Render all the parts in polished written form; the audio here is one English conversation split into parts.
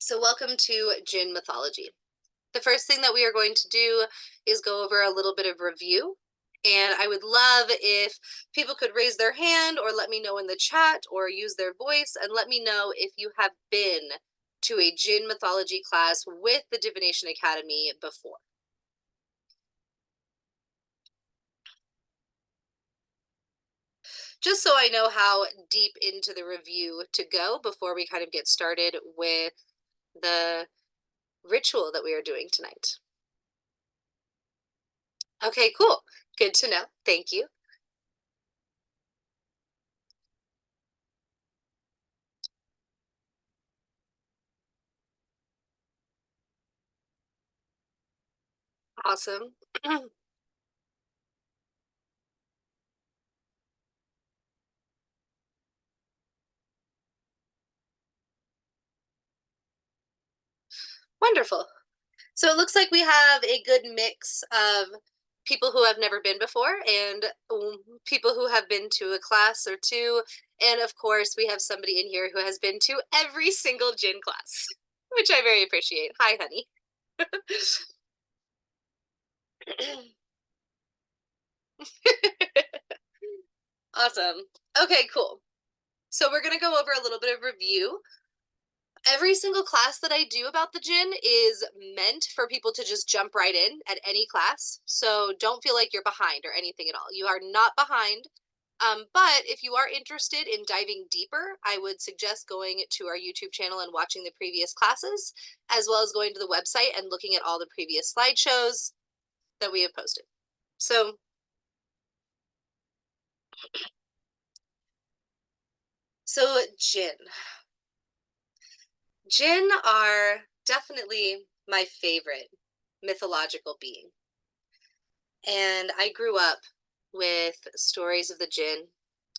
So welcome to Jinn Mythology. The first thing that we are going to do is go over a little bit of review. And I would love if people could raise their hand or let me know in the chat or use their voice and let me know if you have been to a Jinn Mythology class with the DiviNation Academy before. Just so I know how deep into the review to go before we kind of get started with the ritual that we are doing tonight. Okay, cool. Good to know. Thank you. Awesome. Wonderful. So it looks like we have a good mix of people who have never been before and people who have been to a class or two. And of course, we have somebody in here who has been to every single Jinn class, which I very appreciate. Hi, honey. Awesome. Okay, cool. So we're going to go over a little bit of review. Every single class that I do about the Jinn is meant for people to just jump right in at any class. So don't feel like you're behind or anything at all. You are not behind. But if you are interested in diving deeper, I would suggest going to our YouTube channel and watching the previous classes, as well as going to the website and looking at all the previous slideshows that we have posted. So Jinn. Jinn are definitely my favorite mythological being. And I grew up with stories of the Jinn.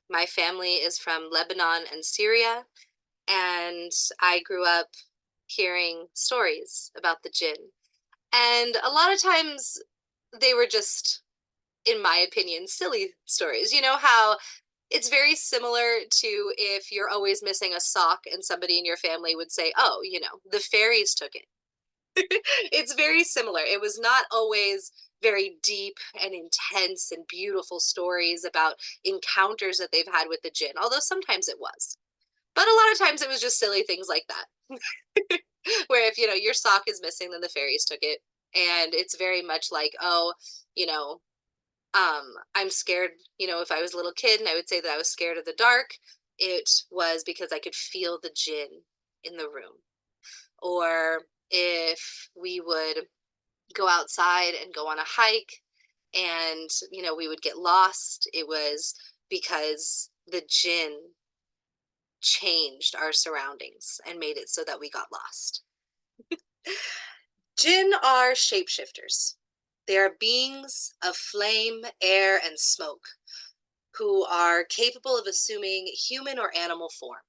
My family is from Lebanon and Syria, and I grew up hearing stories about the Jinn. And a lot of times they were just, in my opinion, silly stories. You know how it's very similar to if you're always missing a sock and somebody in your family would say, oh, the fairies took it. It's very similar. It was not always very deep and intense and beautiful stories about encounters that they've had with the Jinn, although sometimes it was. But a lot of times it was just silly things like that. Where if, your sock is missing, then the fairies took it. And it's very much like, oh, you know, I'm scared, if I was a little kid and I would say that I was scared of the dark, it was because I could feel the Jinn in the room. Or if we would go outside and go on a hike and we would get lost, it was because the Jinn changed our surroundings and made it so that we got lost. Jinn are shapeshifters. They are beings of flame, air, and smoke who are capable of assuming human or animal form.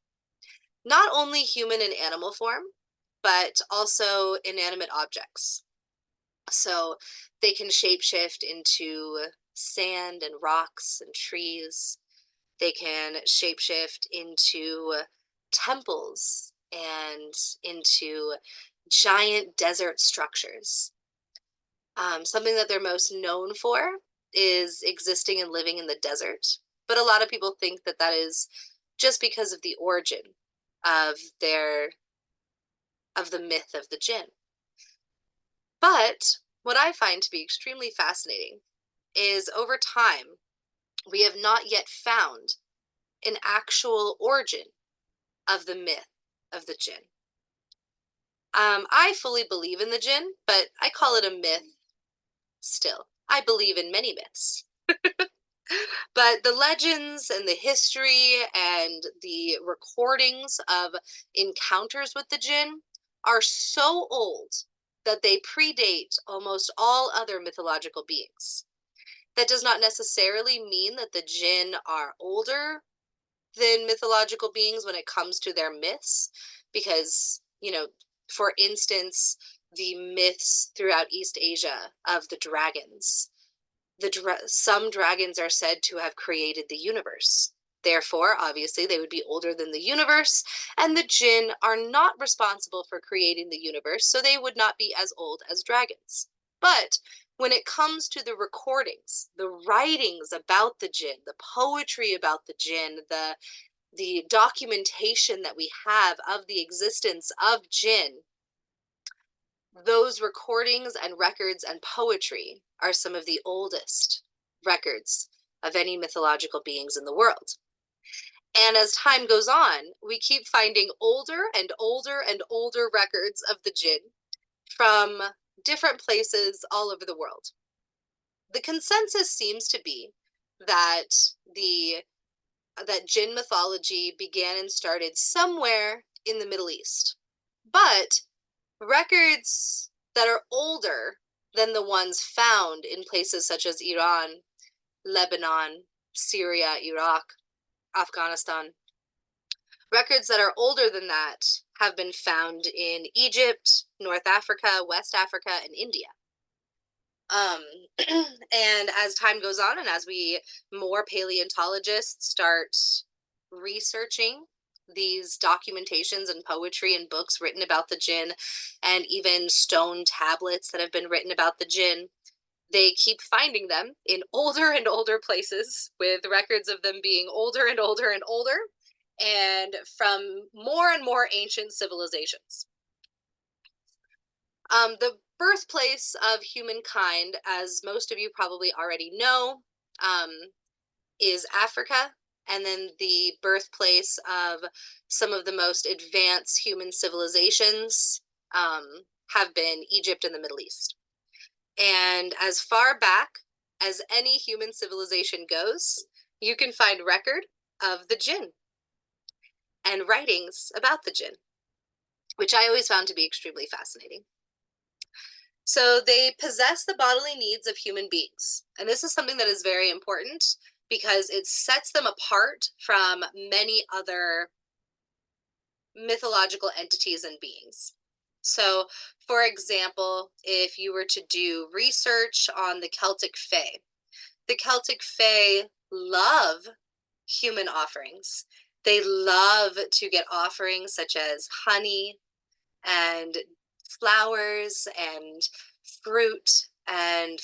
Not only human and animal form, but also inanimate objects. So they can shapeshift into sand and rocks and trees. They can shapeshift into temples and into giant desert structures. Something that they're most known for is existing and living in the desert. But a lot of people think that that is just because of the origin of the myth of the Jinn. But what I find to be extremely fascinating is over time, we have not yet found an actual origin of the myth of the Jinn. I fully believe in the Jinn, but I call it a myth still. I believe in many myths. But the legends and the history and the recordings of encounters with the Jinn are so old that they predate almost all other mythological beings. That does not necessarily mean that the Jinn are older than mythological beings when it comes to their myths, because, for instance, the myths throughout East Asia of the dragons. Some dragons are said to have created the universe. Therefore, obviously, they would be older than the universe, and the Jinn are not responsible for creating the universe, so they would not be as old as dragons. But when it comes to the recordings, the writings about the Jinn, the poetry about the Jinn, the documentation that we have of the existence of Jinn, those recordings and records and poetry are some of the oldest records of any mythological beings in the world. And as time goes on, we keep finding older and older and older records of the Jinn from different places all over the world. The consensus seems to be that the that Jinn mythology began and started somewhere in the Middle East. But records that are older than the ones found in places such as Iran, Lebanon, Syria, Iraq, Afghanistan, records that are older than that have been found in Egypt, North Africa, West Africa, and India. Um, and as time goes on, and as more paleontologists start researching these documentations and poetry and books written about the Jinn, and even stone tablets that have been written about the Jinn, they keep finding them in older and older places with records of them being older and older and older, and from more and more ancient civilizations. The birthplace of humankind, as most of you probably already know, is Africa, and then the birthplace of some of the most advanced human civilizations have been Egypt and the Middle East. And as far back as any human civilization goes, you can find record of the Jinn and writings about the Jinn, which I always found to be extremely fascinating. So they possess the bodily needs of human beings. And this is something that is very important because it sets them apart from many other mythological entities and beings. So, for example, if you were to do research on the Celtic Fae, the Celtic Fae love human offerings. They love to get offerings such as honey and flowers and fruit and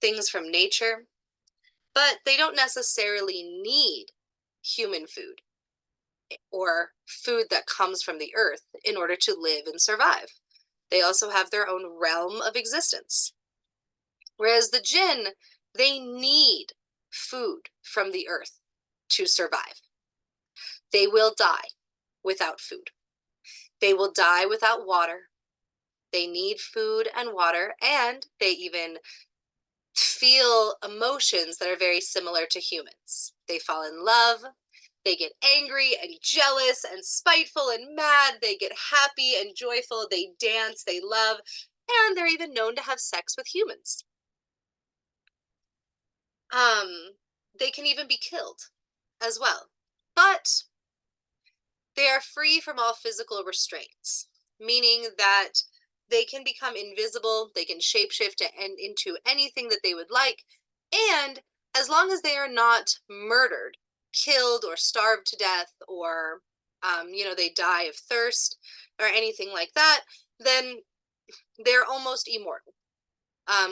things from nature, but they don't necessarily need human food or food that comes from the earth in order to live and survive. They also have their own realm of existence. Whereas the Jinn, they need food from the earth to survive. They will die without food. They will die without water. They need food and water, and they even feel emotions that are very similar to humans. They fall in love, they get angry and jealous and spiteful and mad, they get happy and joyful, they dance, they love, and they're even known to have sex with humans. They can even be killed as well. But they are free from all physical restraints, meaning that they can become invisible, they can shapeshift into anything that they would like, and as long as they are not murdered, killed, or starved to death, or they die of thirst or anything like that, then they're almost immortal.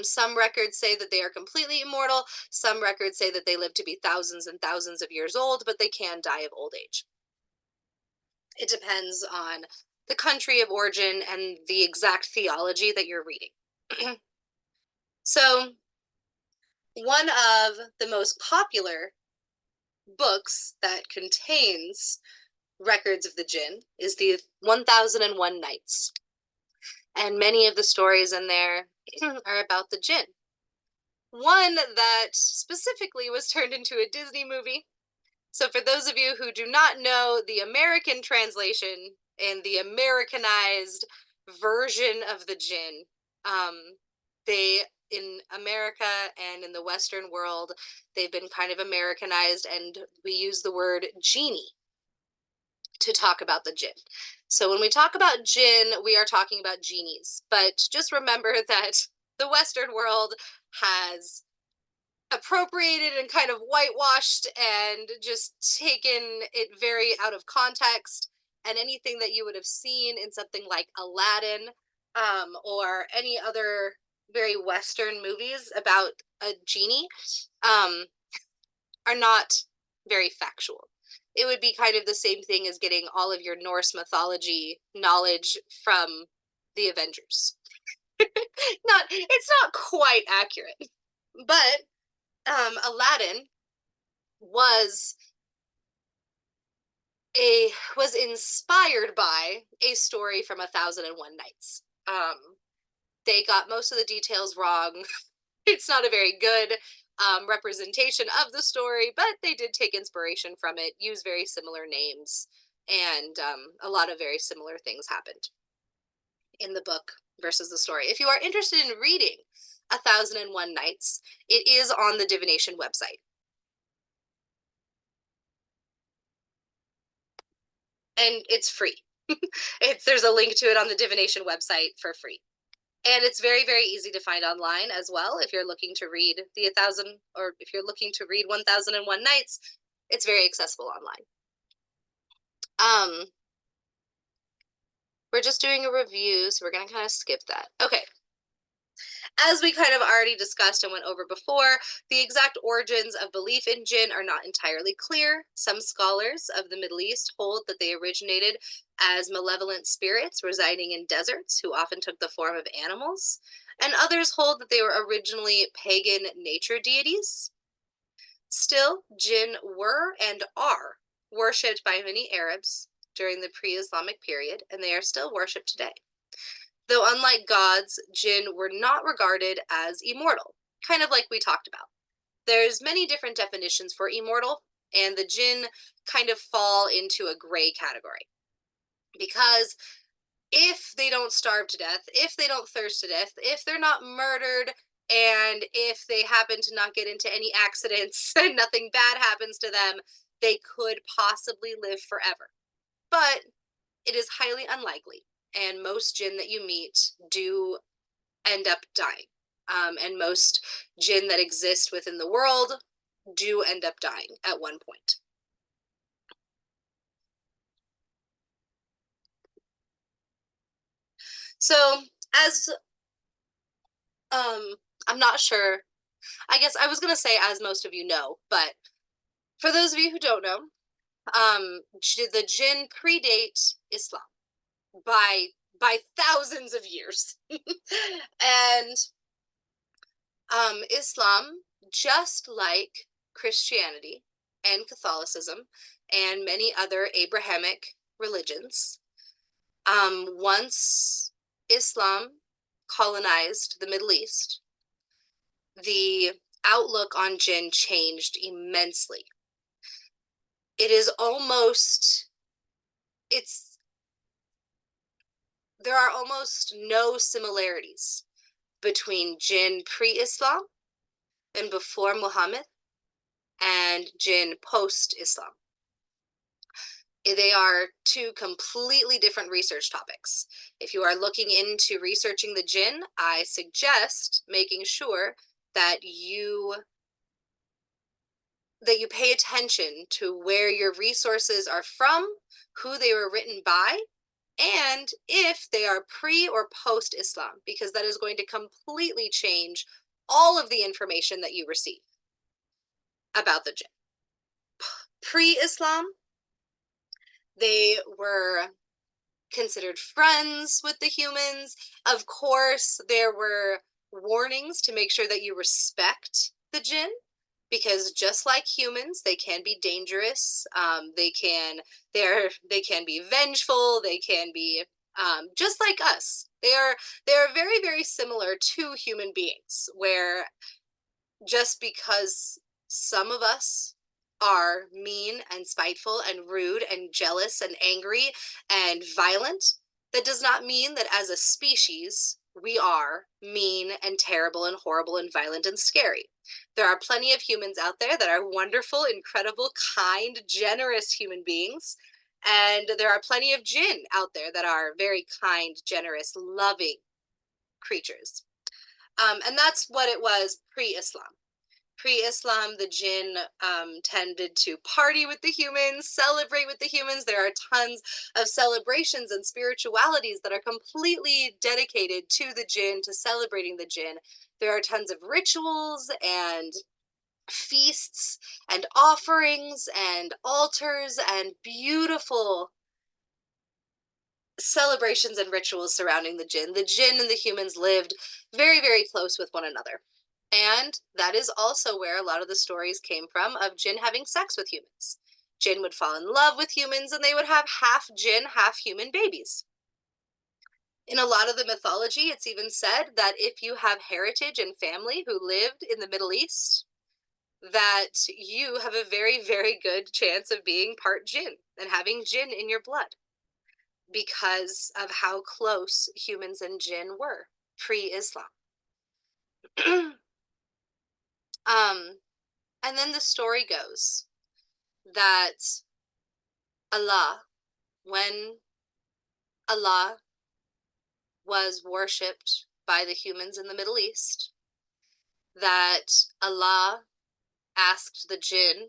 Some records say that they are completely immortal. Some records say that they live to be thousands and thousands of years old, but they can die of old age. It depends on the country of origin and the exact theology that you're reading. So, one of the most popular books that contains records of the Jinn is the 1001 Nights. And many of the stories in there are about the Jinn. One that specifically was turned into a Disney movie. So for those of you who do not know the American translation and the Americanized version of the Jinn, they in America and in the Western world, they've been kind of Americanized, and we use the word genie to talk about the Jinn. So when we talk about Jinn, we are talking about genies. But just remember that the Western world has appropriated and kind of whitewashed and just taken it very out of context. And anything that you would have seen in something like Aladdin, or any other very Western movies about a genie, um, are not very factual. It would be kind of the same thing as getting all of your Norse mythology knowledge from the Avengers. Not, it's not quite accurate, but Aladdin was was inspired by a story from 1001 Nights. They got most of the details wrong. It's not a very good representation of the story, but they did take inspiration from it, use very similar names, and a lot of very similar things happened in the book versus the story. If you are interested in reading 1001 Nights, it is on the DiviNation website. And it's free. There's a link to it on the DiviNation website for free. And it's very, very easy to find online as well. If you're looking to read the 1000, or if you're looking to read 1001 Nights, it's very accessible online. We're just doing a review, so we're going to kind of skip that. Okay. As we kind of already discussed and went over before, the exact origins of belief in jinn are not entirely clear. Some scholars of the Middle East hold that they originated as malevolent spirits residing in deserts who often took the form of animals, and others hold that they were originally pagan nature deities. Still, jinn were and are worshipped by many Arabs during the pre-Islamic period, and they are still worshipped today. Though unlike gods, jinn were not regarded as immortal, kind of like we talked about. There's many different definitions for immortal, and the jinn kind of fall into a gray category. Because if they don't starve to death, if they don't thirst to death, if they're not murdered, and if they happen to not get into any accidents and nothing bad happens to them, they could possibly live forever. But it is highly unlikely, and most jinn that you meet do end up dying. And most jinn that exist within the world do end up dying at one point. So, as I'm not sure. I guess I was gonna say, as most of you know, but for those of you who don't know, the jinn predate Islam by thousands of years, and Islam, just like Christianity and Catholicism and many other Abrahamic religions, once Islam colonized the Middle East, the outlook on jinn changed immensely. It is almost, it's, there are almost no similarities between jinn pre-Islam and before Muhammad and jinn post-Islam. They are two completely different research topics. If you are looking into researching the jinn, I suggest making sure that you pay attention to where your resources are from, who they were written by, and if they are pre or post Islam, because that is going to completely change all of the information that you receive about the jinn. Pre-Islam, they were considered friends with the humans. Of course, there were warnings to make sure that you respect the jinn, because just like humans, they can be dangerous. They can be vengeful. They can be just like us. They are very, very similar to human beings, where just because some of us are mean and spiteful and rude and jealous and angry and violent, that does not mean that as a species we are mean and terrible and horrible and violent and scary. There are plenty of humans out there that are wonderful, incredible, kind, generous human beings. And there are plenty of jinn out there that are very kind, generous, loving creatures. And that's what it was pre-Islam. Pre-Islam, the jinn tended to party with the humans, celebrate with the humans. There are tons of celebrations and spiritualities that are completely dedicated to the jinn, to celebrating the jinn. There are tons of rituals and feasts and offerings and altars and beautiful celebrations and rituals surrounding the jinn. The jinn and the humans lived very, very close with one another. And that is also where a lot of the stories came from of jinn having sex with humans. Jinn would fall in love with humans and they would have half jinn, half human babies. In a lot of the mythology, it's even said that if you have heritage and family who lived in the Middle East, that you have a very, very good chance of being part jinn and having jinn in your blood because of how close humans and jinn were pre-Islam. And then the story goes that Allah, when Allah was worshipped by the humans in the Middle East, that Allah asked the jinn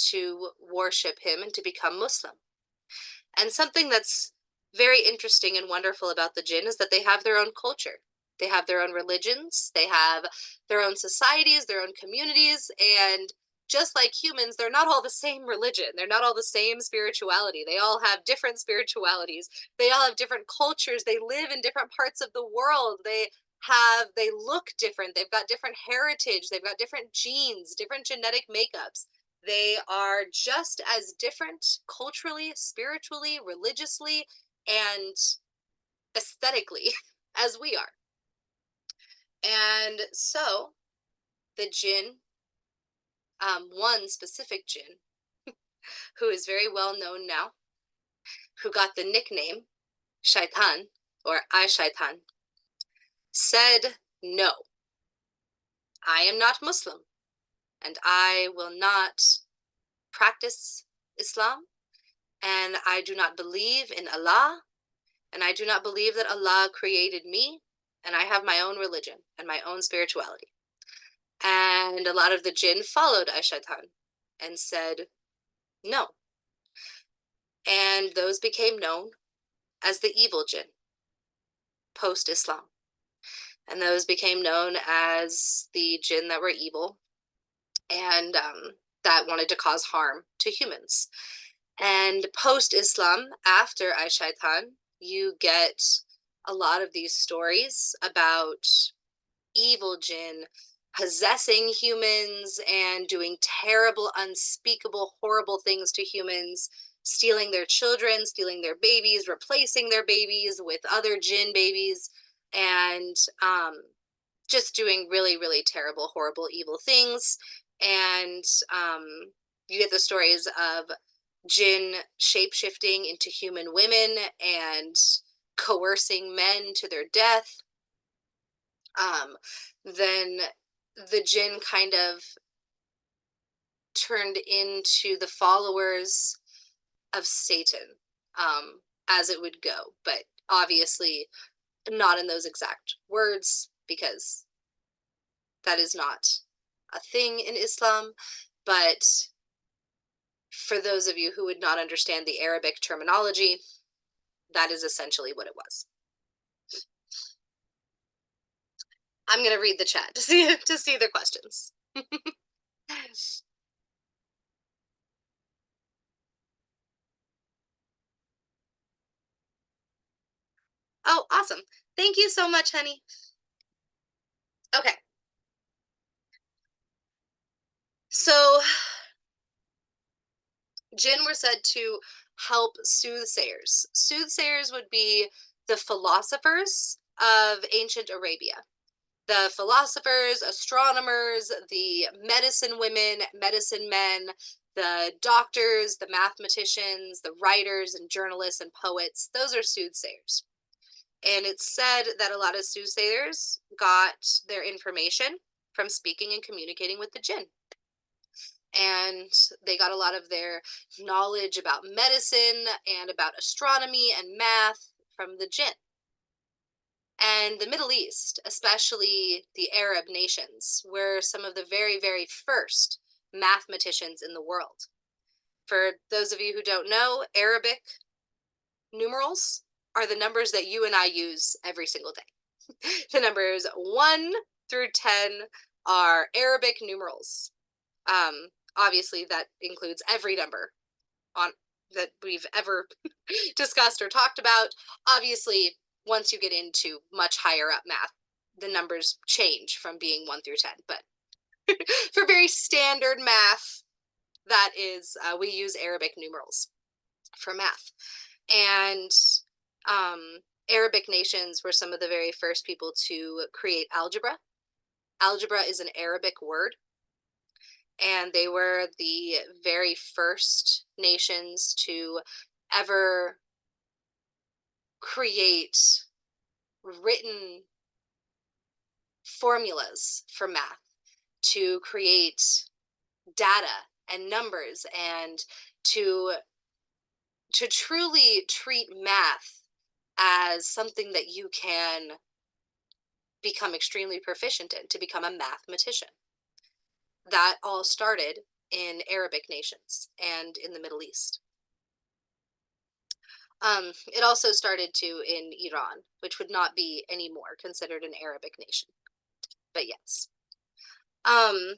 to worship him and to become Muslim. And something that's very interesting and wonderful about the jinn is that they have their own culture. They have their own religions, they have their own societies, their own communities, and just like humans, they're not all the same religion. They're not all the same spirituality. They all have different spiritualities. They all have different cultures. They live in different parts of the world. They look different. They've got different heritage. They've got different genes, different genetic makeups. They are just as different culturally, spiritually, religiously, and aesthetically as we are. And so the jinn, one specific jinn, who is very well known now, who got the nickname Shaitan or I Shaitan, said, "No, I am not Muslim, and I will not practice Islam, and I do not believe in Allah, and I do not believe that Allah created me, and I have my own religion and my own spirituality." And a lot of the jinn followed Aishatan and said, "No." And those became known as the evil jinn post-Islam. And those became known as the jinn that were evil and that wanted to cause harm to humans. And post-Islam, after Aishaitan, you get a lot of these stories about evil jinn possessing humans and doing terrible, unspeakable, horrible things to humans, stealing their children, stealing their babies, replacing their babies with other jinn babies, and just doing really, really terrible, horrible, evil things. And you get the stories of jinn shapeshifting into human women and coercing men to their death. Then the jinn kind of turned into the followers of Satan, as it would go, but obviously not in those exact words because that is not a thing in Islam. But for those of you who would not understand the Arabic terminology, that is essentially what it was. I'm going to read the chat to see their questions. Oh, awesome. Thank you so much, honey. Okay. So, jinn were said to help soothsayers. Soothsayers would be the philosophers of ancient Arabia. The philosophers, astronomers, the medicine women, medicine men, the doctors, the mathematicians, the writers and journalists and poets, those are soothsayers. And it's said that a lot of soothsayers got their information from speaking and communicating with the jinn. And they got a lot of their knowledge about medicine and about astronomy and math from the jinn. And the Middle East, especially the Arab nations, were some of the very, very first mathematicians in the world. For those of you who don't know, Arabic numerals are the numbers that you and I use every single day. The numbers 1 through 10 are Arabic numerals. Obviously, that includes every number on that we've ever discussed or talked about. Obviously, once you get into much higher up math, the numbers change from being 1 through 10. But for very standard math, that is, we use Arabic numerals for math. And um, Arabic nations were some of the very first people to create algebra. Algebra is an Arabic word, and they were the very first nations to ever create written formulas for math, to create data and numbers, and to truly treat math as something that you can become extremely proficient in, to become a mathematician. That all started in Arabic nations and in the Middle East. It also started to in Iran, which would not be anymore considered an Arabic nation. But yes. And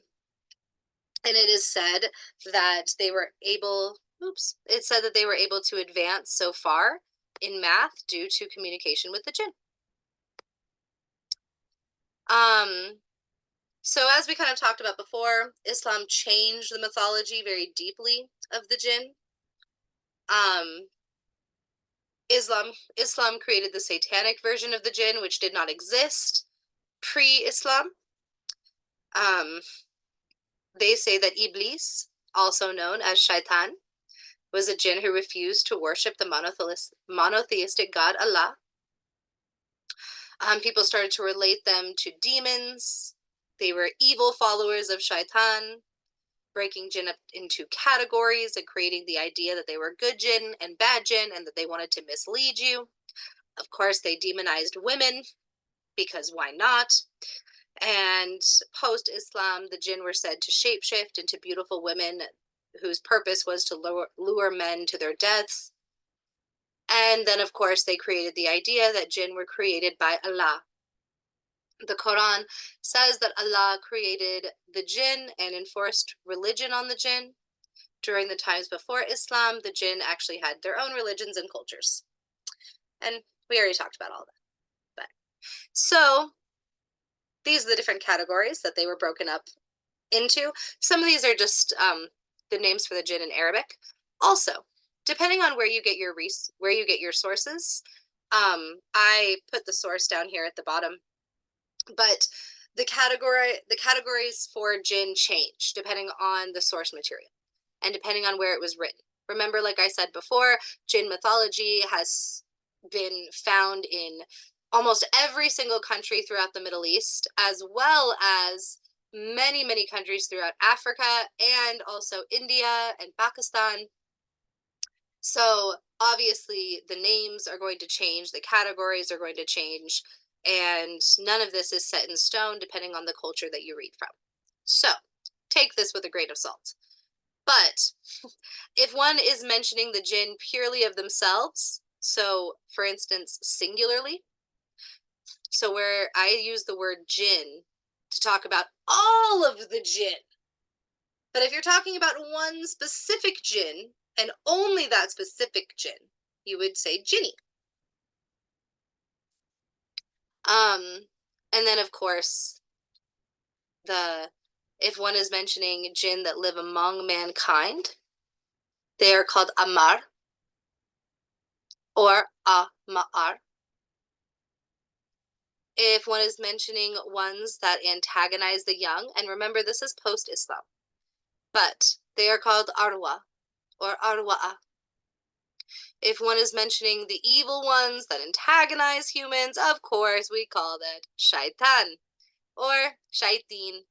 it is said that they were able, it said that they were able to advance so far in math due to communication with the jinn. So as we kind of talked about before, Islam changed the mythology very deeply of the jinn. Islam created the satanic version of the jinn, which did not exist pre-Islam. They say that Iblis, also known as Shaitan, was a jinn who refused to worship the monotheistic God Allah. People started to relate them to demons. They were evil followers of Shaitan, breaking jinn up into categories and creating the idea that they were good jinn and bad jinn and that they wanted to mislead you. Of course, they demonized women, because why not? And post-Islam, the jinn were said to shapeshift into beautiful women whose purpose was to lure men to their deaths. And then, of course, they created the idea that jinn were created by Allah. The Quran says that Allah created the jinn and enforced religion on the jinn. During the times before Islam, the jinn actually had their own religions and cultures. And we already talked about all that. But so these are the different categories that they were broken up into. Some of these are just the names for the jinn in Arabic. Also, depending on where you get your sources, I put the source down here at the bottom. But the categories for jinn change depending on the source material and depending on where it was written. Remember, like I said before, jinn mythology has been found in almost every single country throughout the Middle East, as well as many, many countries throughout Africa and also India and Pakistan. So obviously the names are going to change, the categories are going to change, and none of this is set in stone depending on the culture that you read from. So take this with a grain of salt. But if one is mentioning the jinn purely of themselves, so for instance, singularly, so where I use the word jinn to talk about all of the jinn, but if you're talking about one specific jinn and only that specific jinn, you would say Jinni. And then of course, if one is mentioning jinn that live among mankind, they are called Amar or Ama'ar. If one is mentioning ones that antagonize the young, and remember this is post-Islam, but they are called Arwa or Arwa'a. If one is mentioning the evil ones that antagonize humans, of course we call that Shaitan or Shaitin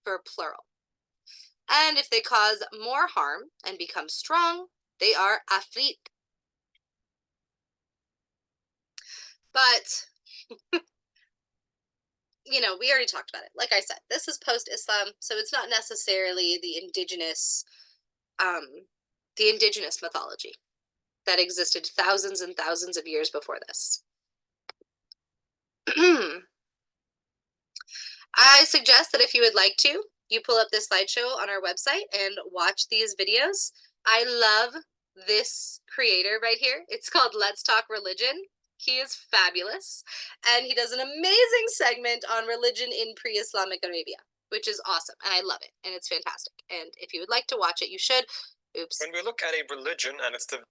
for plural. And if they cause more harm and become strong, they are Afrit. But You know, we already talked about it. Like I said, this is post-Islam, so it's not necessarily um, the indigenous mythology that existed thousands and thousands of years before this. I suggest that if you would like to, you pull up this slideshow on our website and watch these videos. I love this creator right here. It's called Let's Talk Religion. He is fabulous. And he does an amazing segment on religion in pre-Islamic Arabia, which is awesome. And I love it. And it's fantastic. And if you would like to watch it, you should. Oops. When we look at a religion and it's the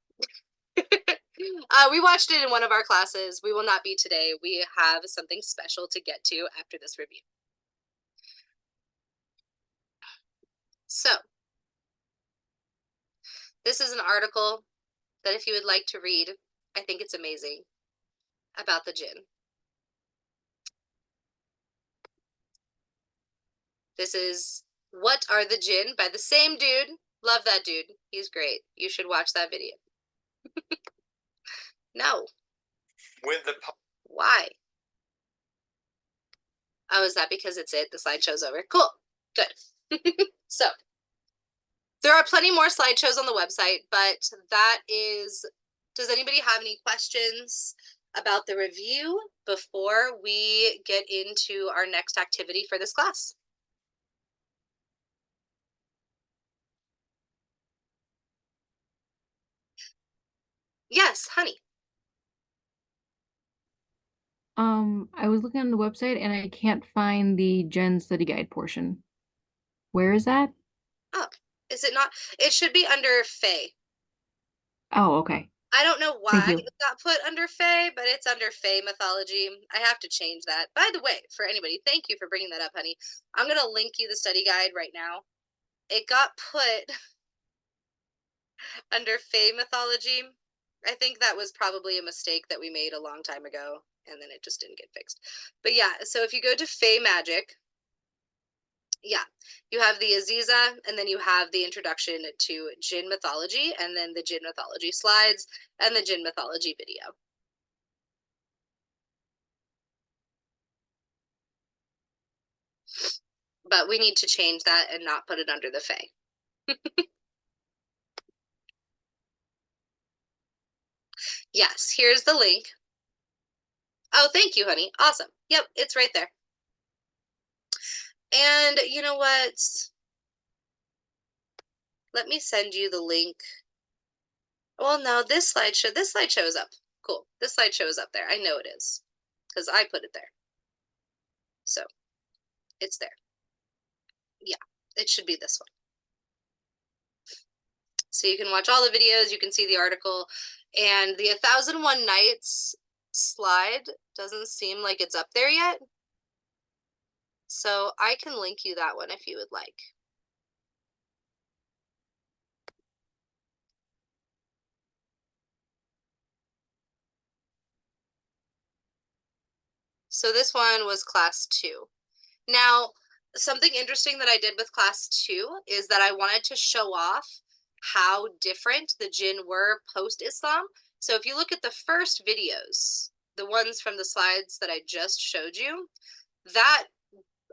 we watched it in one of our classes. We will not be today. We have something special to get to after this review. So, this is an article that if you would like to read, I think it's amazing, about the Jinn. This is What Are the Jinn by the same dude. Love that dude. He's great. You should watch that video. No. With the Why? Oh, is that because it's it? The slideshow's over. Cool. Good. So, there are plenty more slideshows on the website, but that is... Does anybody have any questions about the review before we get into our next activity for this class? Yes, honey. I was looking on the website and I can't find the Gen study guide portion. Where is that? Oh, is it not? It should be under Fae. Oh, okay. I don't know Thank why you. it got put under Fae, but it's under Fae mythology. I have to change that. By the way, for anybody, thank you for bringing that up, honey. I'm going to link you the study guide right now. It got put under Fae mythology. I think that was probably a mistake that we made a long time ago, and then it just didn't get fixed. But yeah, so if you go to Fae Magic, yeah, you have the Aziza, and then you have the introduction to Jinn mythology, and then the Jinn mythology slides, and the Jinn mythology video. But we need to change that and not put it under the Fae. Yes, here's the link. Oh, thank you, honey. Awesome. Yep, it's right there. And you know what? Let me send you the link. Well, no, this slideshow is up. Cool. This slideshow is up there. I know it is, because I put it there. So, it's there. Yeah, it should be this one. So you can watch all the videos, you can see the article, and the 1001 Nights slide doesn't seem like it's up there yet. So I can link you that one if you would like. So this one was class 2. Now, something interesting that I did with class 2 is that I wanted to show off how different the Jinn were post-Islam. So if you look at the first videos, the ones from the slides that I just showed you, that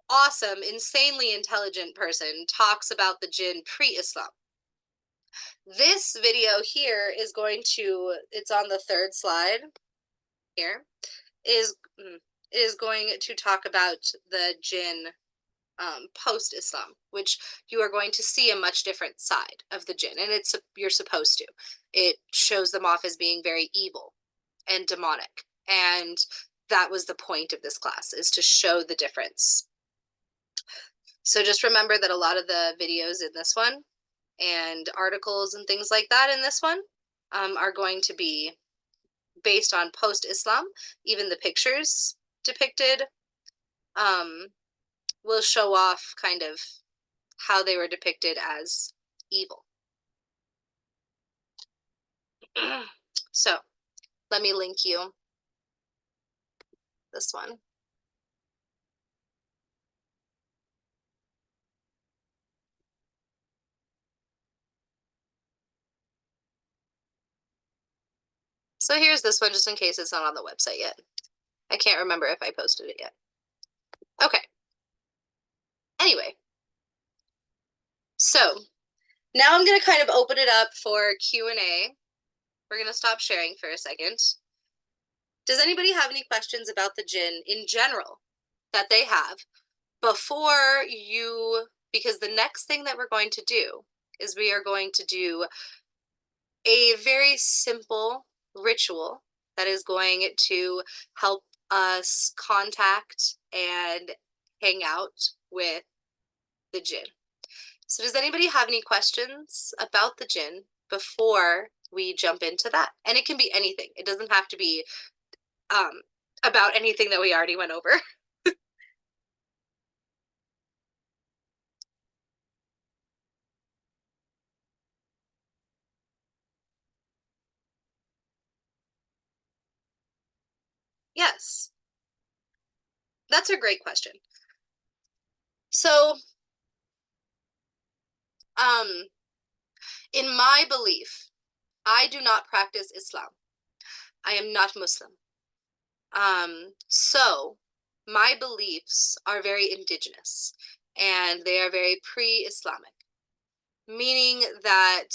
awesome, insanely intelligent person talks about the Jinn pre-Islam. This video here is going to, it's on the third slide here, is going to talk about the Jinn post-Islam, which you are going to see a much different side of the Jinn, and you're supposed to. It shows them off as being very evil and demonic, and that was the point of this class, is to show the difference. So just remember that a lot of the videos in this one and articles and things like that in this one are going to be based on post-Islam. Even the pictures depicted will show off kind of how they were depicted as evil. So let me link you this one. So here's this one, just in case it's not on the website yet. I can't remember if I posted it yet. Okay. Anyway, so now I'm going to kind of open it up for Q&A. We're going to stop sharing for a second. Does anybody have any questions about the Jinn in general that they have before you, because the next thing that we're going to do is we are going to do a very simple ritual that is going to help us contact and hang out with the Jinn. So does anybody have any questions about the Jinn before we jump into that? And it can be anything. It doesn't have to be about anything that we already went over. Yes, that's a great question. So, in my belief, I do not practice Islam. I am not Muslim. So my beliefs are very indigenous and they are very pre-Islamic, meaning that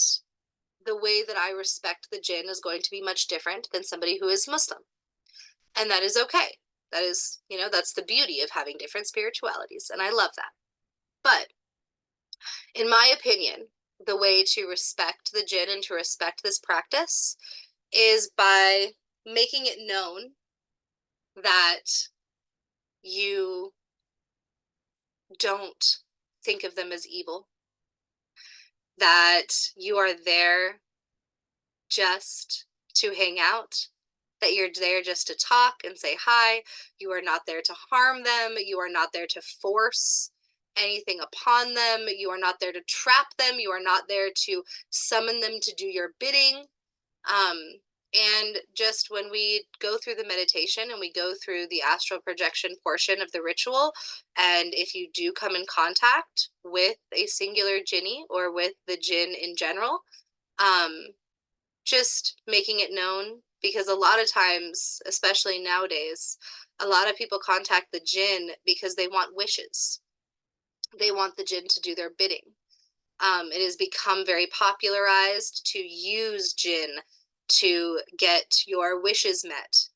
the way that I respect the Jinn is going to be much different than somebody who is Muslim. And that is okay. That is, that's the beauty of having different spiritualities. And I love that. But in my opinion, the way to respect the Jinn and to respect this practice is by making it known that you don't think of them as evil, that you are there just to hang out, that you're there just to talk and say hi. You are not there to harm them. You are not there to force anything upon them. You are not there to trap them. You are not there to summon them to do your bidding. And just when we go through the meditation and we go through the astral projection portion of the ritual, and if you do come in contact with a singular Jinni or with the Jinn in general, just making it known, because a lot of times, especially nowadays, a lot of people contact the Jinn because they want wishes. They want the Jinn to do their bidding. It has become very popularized to use Jinn to get your wishes met,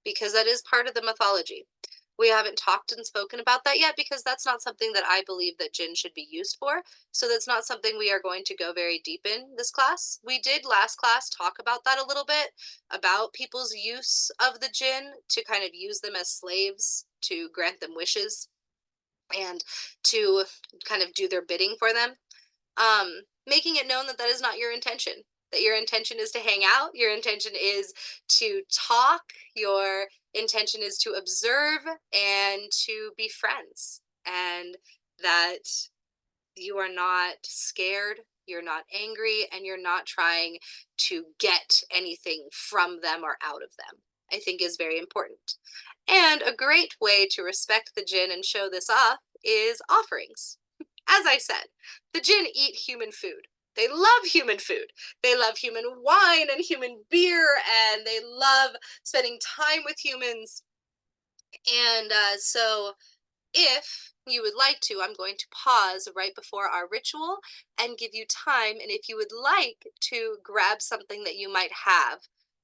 because that is part of the mythology. We haven't talked and spoken about that yet because that's not something that I believe that Jinn should be used for. So that's not something we are going to go very deep in this class. We did last class talk about that a little bit, about people's use of the Jinn to kind of use them as slaves to grant them wishes and to kind of do their bidding for them. Making it known that that is not your intention, that your intention is to hang out, your intention is to talk, your intention is to observe and to be friends, and that you are not scared, you're not angry, and you're not trying to get anything from them or out of them, I think is very important. And a great way to respect the Jinn and show this off is offerings. As I said, the Jinn eat human food. They love human food. They love human wine and human beer, and they love spending time with humans. And so if you would like to, I'm going to pause right before our ritual and give you time. And if you would like to grab something that you might have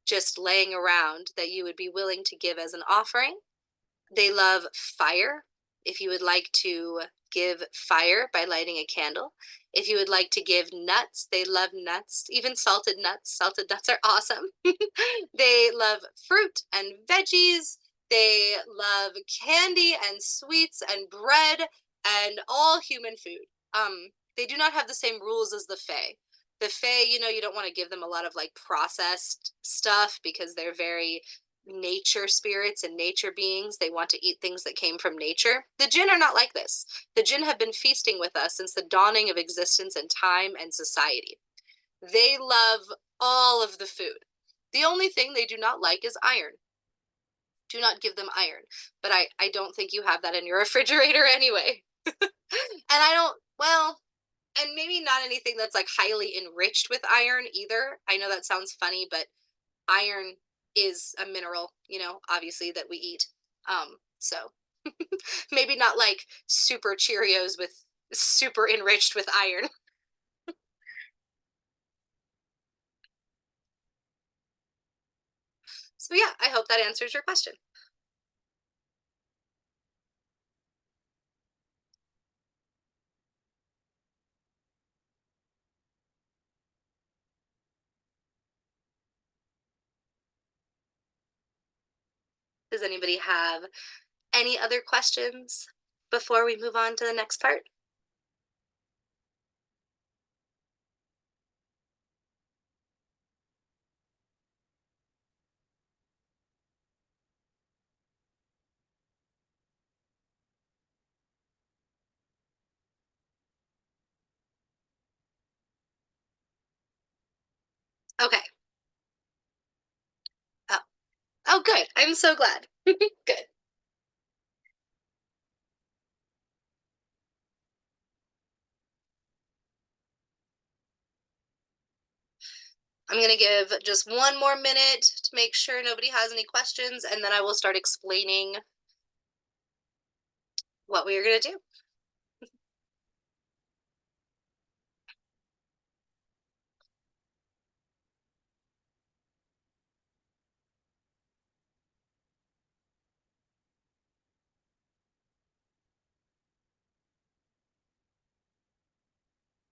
just laying around that you would be willing to give as an offering. They love fire. If you would like to give fire by lighting a candle. If you would like to give nuts, they love nuts, even salted nuts. Salted nuts are awesome. They love fruit and veggies. They love candy and sweets and bread and all human food. They do not have the same rules as the Fae. The Fae, you don't want to give them a lot of like processed stuff because they're very nature spirits and nature beings. They want to eat things that came from nature. The Jinn are not like this. The Jinn have been feasting with us since the dawning of existence and time and society. They love all of the food. The only thing they do not like is iron. Do not give them iron. But I don't think you have that in your refrigerator anyway. And maybe not anything that's like highly enriched with iron either. I know that sounds funny, but iron is a mineral, you know, obviously that we eat. So maybe not like super Cheerios with super enriched with iron. So yeah, I hope that answers your question. Does anybody have any other questions before we move on to the next part? Okay. Oh, oh, good. I'm so glad. Good. I'm going to give just one more minute to make sure nobody has any questions, and then I will start explaining what we are going to do.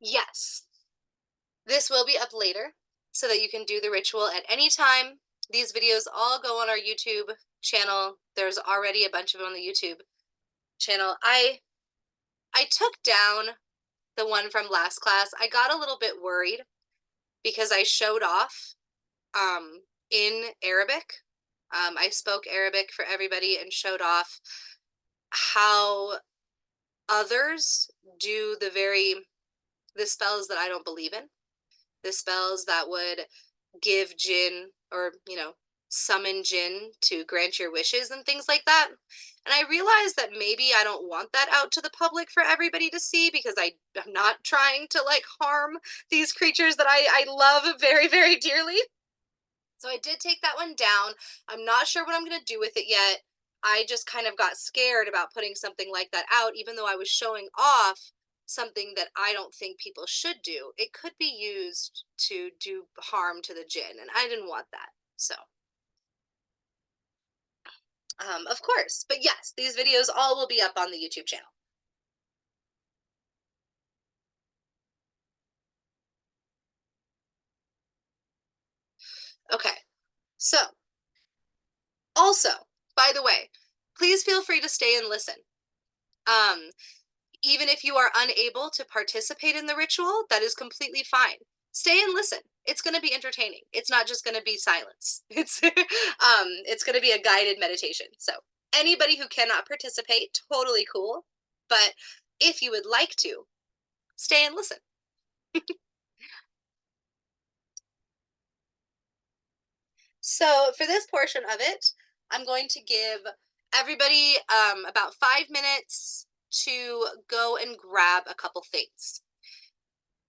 Yes, this will be up later so that you can do the ritual at any time. These videos all go on our YouTube channel. There's already a bunch of them on the YouTube channel. I took down the one from last class. I got a little bit worried because I showed off in Arabic. I spoke Arabic for everybody and showed off how others do the spells that I don't believe in, the spells that would give Jinn or, you know, summon Jinn to grant your wishes and things like that. And I realized that maybe I don't want that out to the public for everybody to see because I'm not trying to like harm these creatures that I love very, very dearly. So I did take that one down. I'm not sure what I'm going to do with it yet. I just kind of got scared about putting something like that out, even though I was showing off something that I don't think people should do. It could be used to do harm to the Jinn, and I didn't want that. So, of course. But yes, these videos all will be up on the YouTube channel. Okay. So, also, by the way, please feel free to stay and listen. Um, Even if you are unable to participate in the ritual, that is completely fine. Stay and listen. It's going to be entertaining. It's not just going to be silence. It's going to be a guided meditation. So, anybody who cannot participate, totally cool. But if you would like to, stay and listen. So, for this portion of it, I'm going to give everybody about 5 minutes to go and grab a couple things.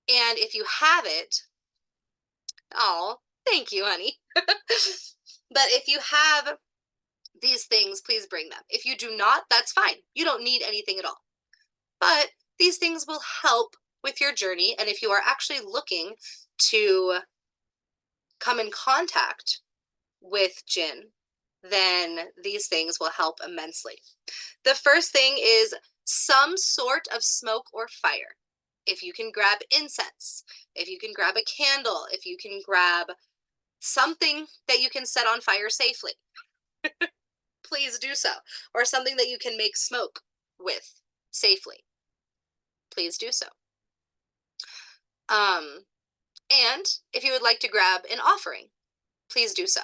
And if you have it, oh, thank you, honey. But if you have these things, please bring them. If you do not, that's fine. You don't need anything at all. But these things will help with your journey. And if you are actually looking to come in contact with Jinn, then these things will help immensely. The first thing is some sort of smoke or fire. If you can grab incense, if you can grab a candle, if you can grab something that you can set on fire safely, please do so. Or something that you can make smoke with safely, please do so. And if you would like to grab an offering, please do so.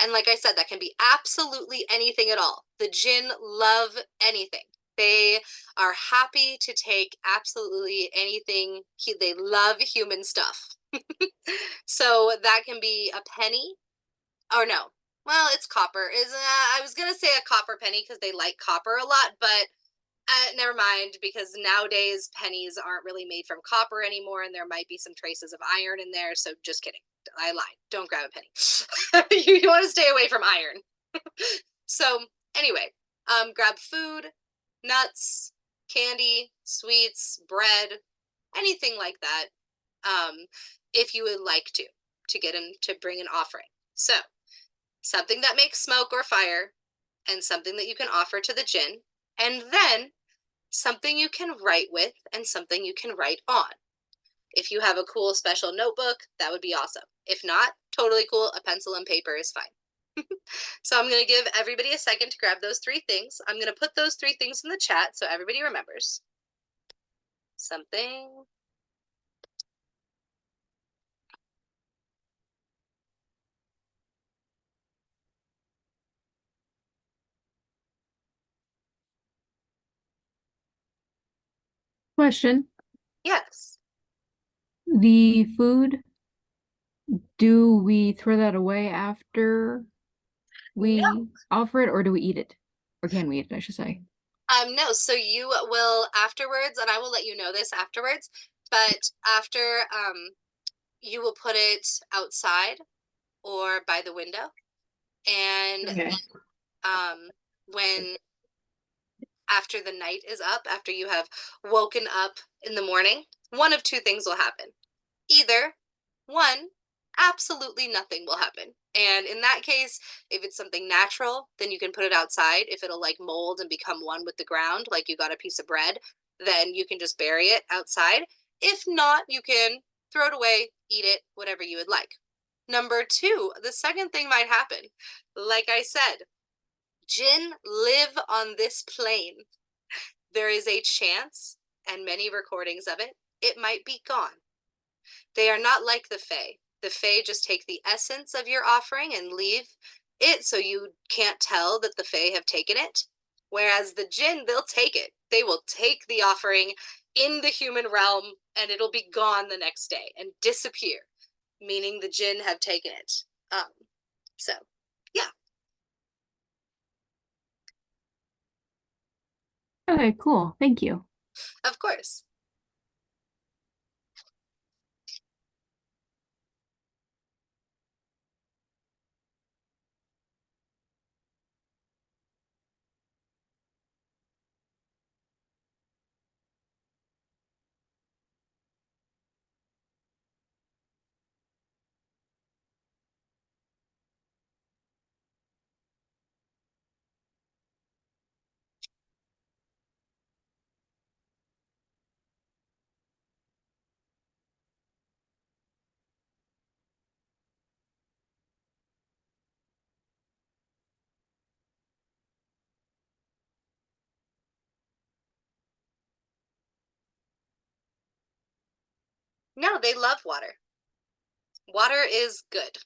And like I said, that can be absolutely anything at all. The Jinn love anything. They are happy to take absolutely anything. They love human stuff. So that can be a penny. Or no, well, it's copper. I was gonna say a copper penny because they like copper a lot, but never mind, because nowadays pennies aren't really made from copper anymore, and there might be some traces of iron in there. So just kidding. I lied. Don't grab a penny. You want to stay away from iron. So anyway, grab food, nuts, candy, sweets, bread, anything like that. If you would like to get him to bring an offering. So something that makes smoke or fire, and something that you can offer to the Jinn, and then something you can write with and something you can write on. If you have a cool special notebook, that would be awesome. If not, totally cool. A pencil and paper is fine. So I'm going to give everybody a second to grab those three things. I'm going to put those three things in the chat so everybody remembers. Something. Question. Yes. The food, do we throw that away after No. we offer it, or do we eat it? Or can we eat it, I should say? No, so you will afterwards, and I will let you know this afterwards, but after you will put it outside or by the window. And Okay. when after the night is up, after you have woken up in the morning, one of two things will happen. Either one, absolutely nothing will happen. And in that case, if it's something natural, then you can put it outside. If it'll like mold and become one with the ground, like you got a piece of bread, then you can just bury it outside. If not, you can throw it away, eat it, whatever you would like. Number two, the second thing might happen. Like I said, Jinn live on this plane. There is a chance, and many recordings of it, it might be gone. They are not like the Fae. The Fae just take the essence of your offering and leave it so you can't tell that the Fae have taken it. Whereas the Jinn, they'll take it. They will take the offering in the human realm and it'll be gone the next day and disappear, meaning the Jinn have taken it. So, yeah, Okay, cool. Thank you. of course. No, they love water. Water is good.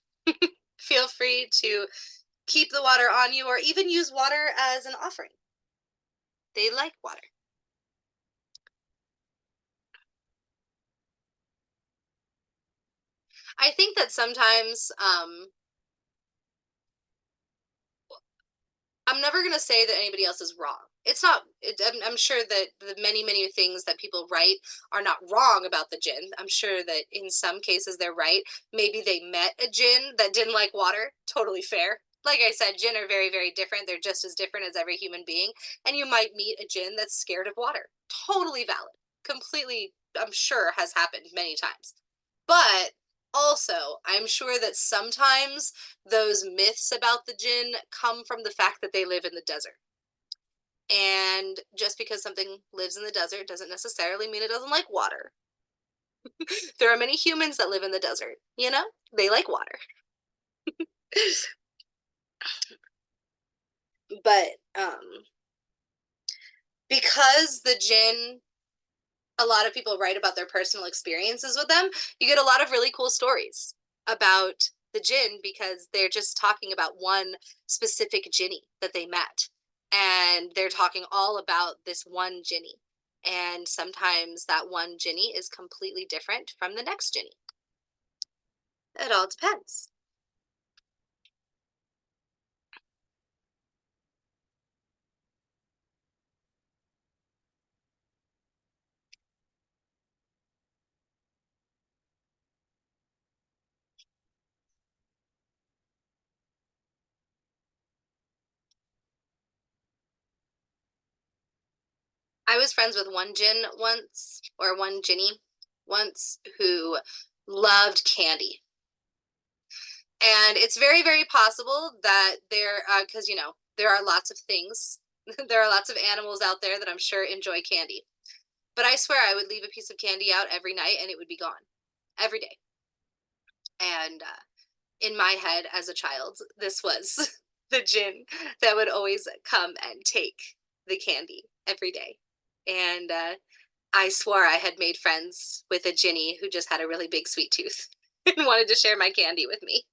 Feel free to keep the water on you or even use water as an offering. They like water. I think that sometimes I'm never going to say that anybody else is wrong. It's not, I'm sure that the many, many things that people write are not wrong about the Jinn. I'm sure that in some cases they're right. Maybe they met a Jinn that didn't like water. Totally fair. Like I said, Jinn are very, very different. They're just as different as every human being. And you might meet a Jinn that's scared of water. Totally valid. Completely, I'm sure, has happened many times. But also, I'm sure that sometimes those myths about the Jinn come from the fact that they live in the desert. And just because something lives in the desert doesn't necessarily mean it doesn't like water. There are many humans that live in the desert, you know? They like water. But because the Jinn, a lot of people write about their personal experiences with them, you get a lot of really cool stories about the Jinn because they're just talking about one specific Jinni that they met. And they're talking all about this one Jinni. And sometimes that one Jinni is completely different from the next Jinni. It all depends. I was friends with one Jinn once, or one Jinni once, who loved candy. And it's very, very possible that there, because, there are lots of things, there are lots of animals out there that I'm sure enjoy candy. But I swear I would leave a piece of candy out every night and it would be gone every day. And in my head as a child, this was the Jinn that would always come and take the candy every day. And I swore I had made friends with a Jinni who just had a really big sweet tooth and wanted to share my candy with me.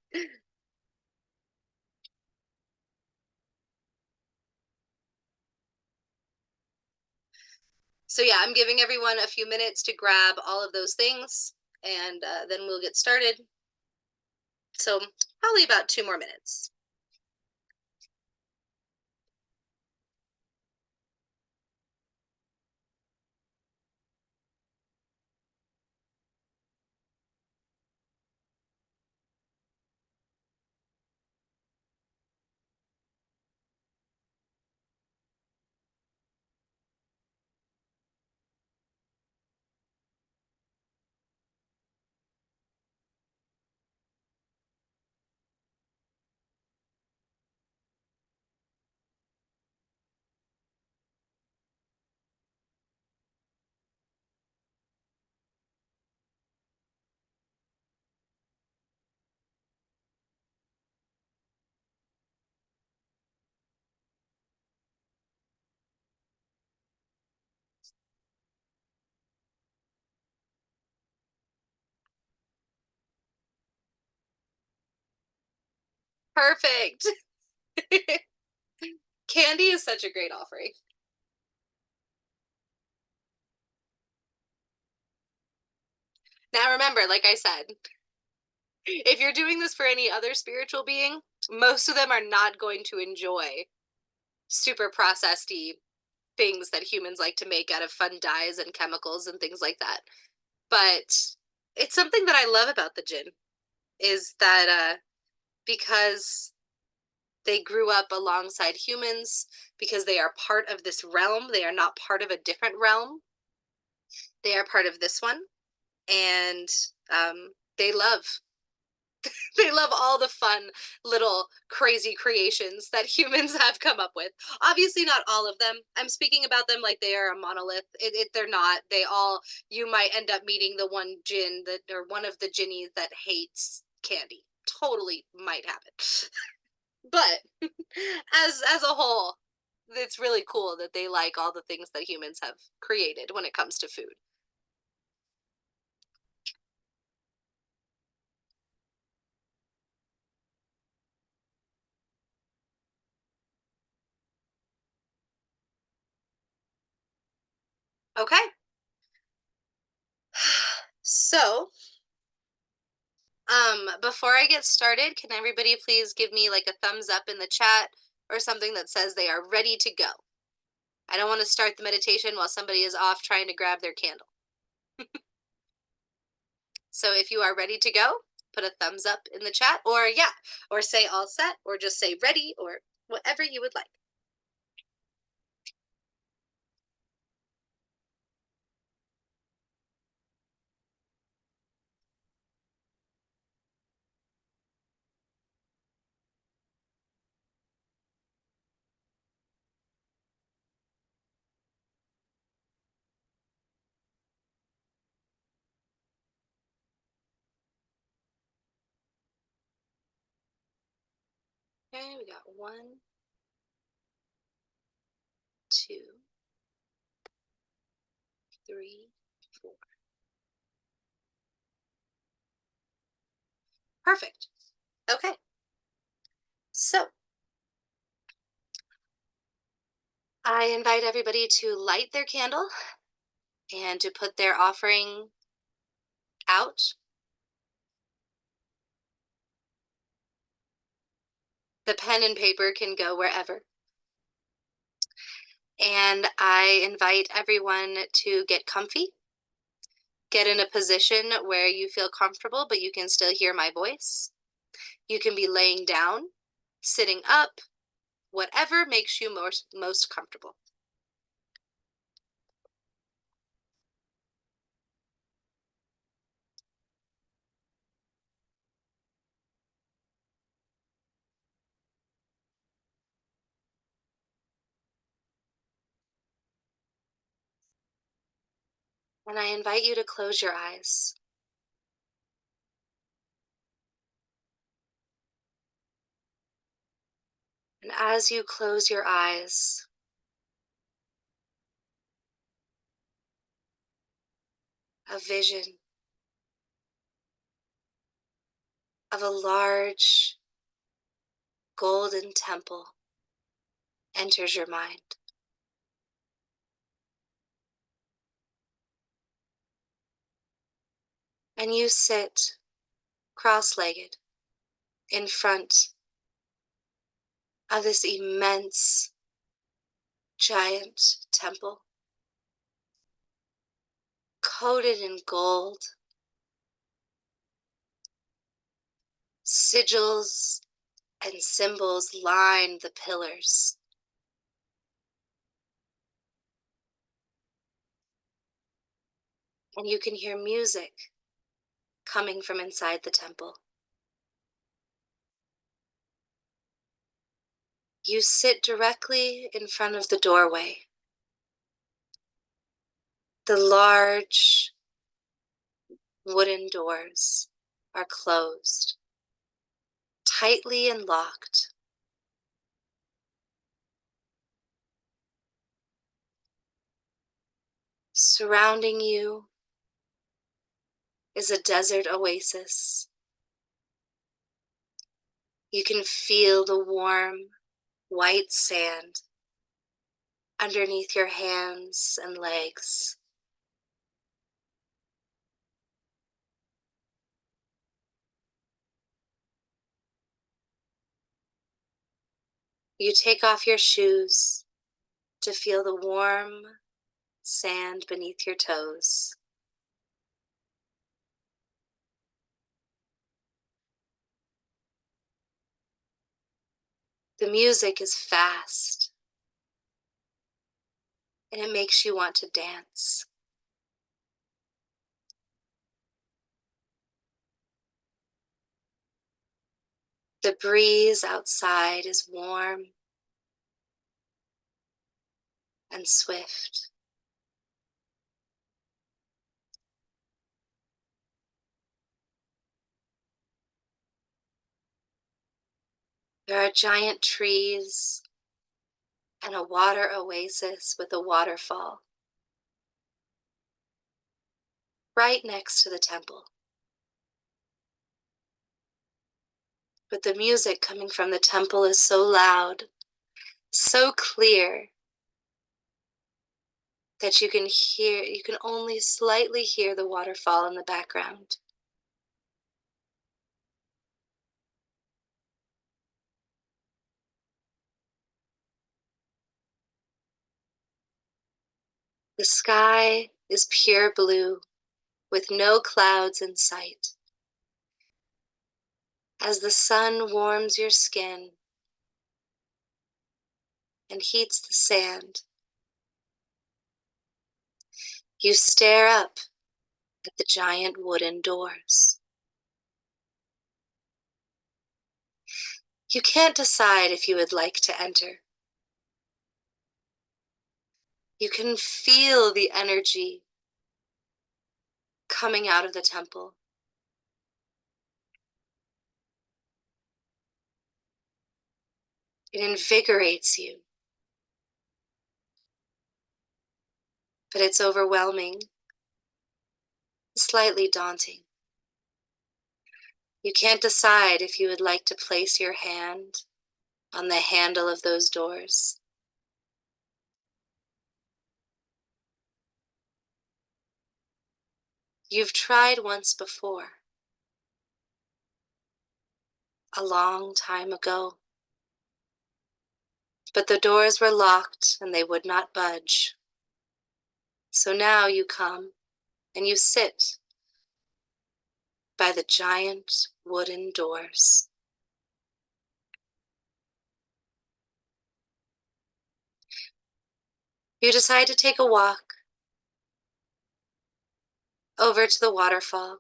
So yeah, I'm giving everyone a few minutes to grab all of those things, and then we'll get started. So probably about 2 more minutes. Perfect. Candy is such a great offering. Now remember, like I said, if you're doing this for any other spiritual being, most of them are not going to enjoy super processed things that humans like to make out of fun dyes and chemicals and things like that. But it's something that I love about the Jinn is that because they grew up alongside humans, because they are part of this realm, they are not part of a different realm. They are part of this one, and they love they love all the fun little crazy creations that humans have come up with. Obviously not all of them. I'm speaking about them like they are a monolith. They're not. They all, you might end up meeting the one Jinn that, or one of the Jinnies that hates candy. Totally might happen. But as a whole, it's really cool that they like all the things that humans have created when it comes to food. Okay. So, before I get started, can everybody please give me like a thumbs up in the chat or something that says they are ready to go? I don't want to start the meditation while somebody is off trying to grab their candle. So if you are ready to go, put a thumbs up in the chat, or yeah, or say all set, or just say ready, or whatever you would like. Okay, we got 1, 2, 3, 4. Perfect. Okay. So I invite everybody to light their candle and to put their offering out. The pen and paper can go wherever. And I invite everyone to get comfy. Get in a position where you feel comfortable, but you can still hear my voice. You can be laying down, sitting up, whatever makes you most comfortable. And I invite you to close your eyes. And as you close your eyes, a vision of a large golden temple enters your mind. And you sit cross-legged in front of this immense, giant temple, coated in gold. Sigils and symbols line the pillars. And you can hear music coming from inside the temple. You sit directly in front of the doorway. The large wooden doors are closed, tightly and locked. Surrounding you is a desert oasis. You can feel the warm, white sand underneath your hands and legs. You take off your shoes to feel the warm sand beneath your toes. The music is fast, and it makes you want to dance. The breeze outside is warm and swift. There are giant trees and a water oasis with a waterfall right next to the temple. But the music coming from the temple is so loud, so clear, that you can only slightly hear the waterfall in the background. The sky is pure blue with no clouds in sight. As the sun warms your skin and heats the sand, you stare up at the giant wooden doors. You can't decide if you would like to enter. You can feel the energy coming out of the temple. It invigorates you, but it's overwhelming, slightly daunting. You can't decide if you would like to place your hand on the handle of those doors. You've tried once before, a long time ago, but the doors were locked and they would not budge. So now you come and you sit by the giant wooden doors. You decide to take a walk over to the waterfall.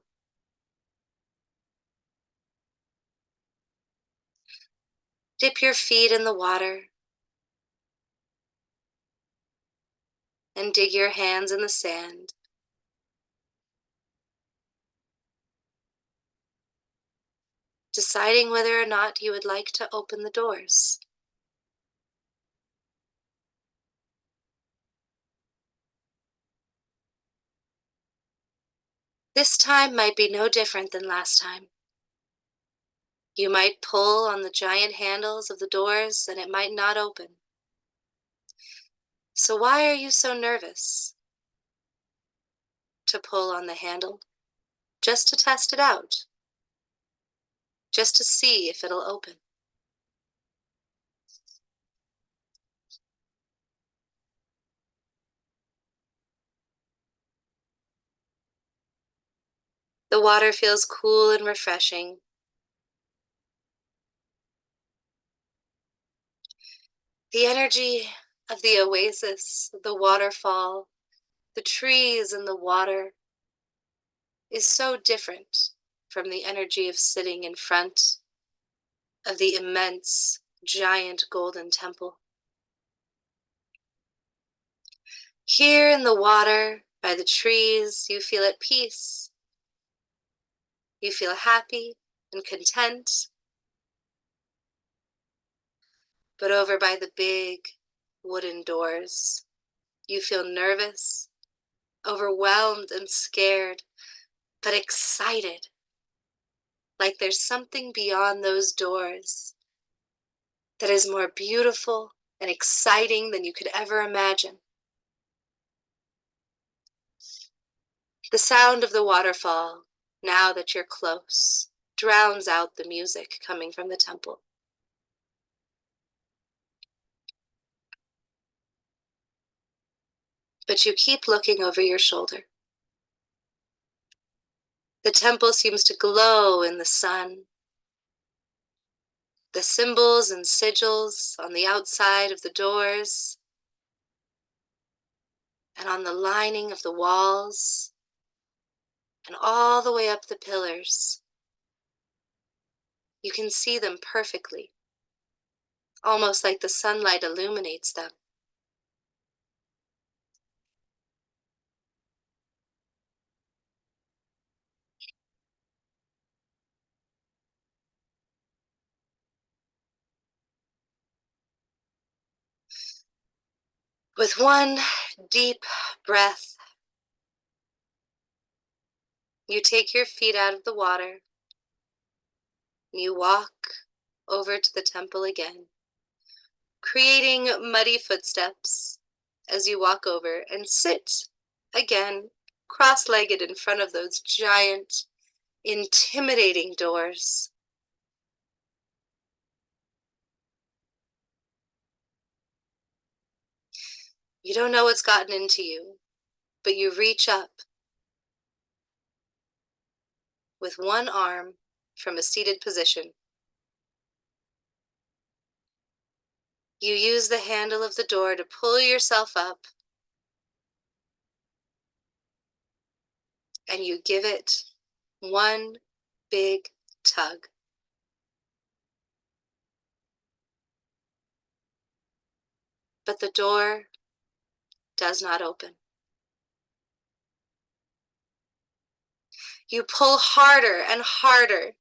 Dip your feet in the water and dig your hands in the sand. deciding whether or not you would like to open the doors. This time might be no different than last time. You might pull on the giant handles of the doors and it might not open. So why are you so nervous to pull on the handle? Just to test it out. Just to see if it'll open. The water feels cool and refreshing. The energy of the oasis, the waterfall, the trees and the water is so different from the energy of sitting in front of the immense, giant golden temple. Here in the water, by the trees, you feel at peace. You feel happy and content. But over by the big wooden doors, you feel nervous, overwhelmed and scared, but excited. Like there's something beyond those doors that is more beautiful and exciting than you could ever imagine. The sound of the waterfall, now that you're close, drowns out the music coming from the temple. But you keep looking over your shoulder. The temple seems to glow in the sun. The symbols and sigils on the outside of the doors and on the lining of the walls and all the way up the pillars. You can see them perfectly, almost like the sunlight illuminates them. With one deep breath, you take your feet out of the water and you walk over to the temple again, creating muddy footsteps as you walk over and sit again, cross-legged in front of those giant, intimidating doors. You don't know what's gotten into you, but you reach up with one arm from a seated position. You use the handle of the door to pull yourself up, and you give it one big tug. But the door does not open. You pull harder and harder,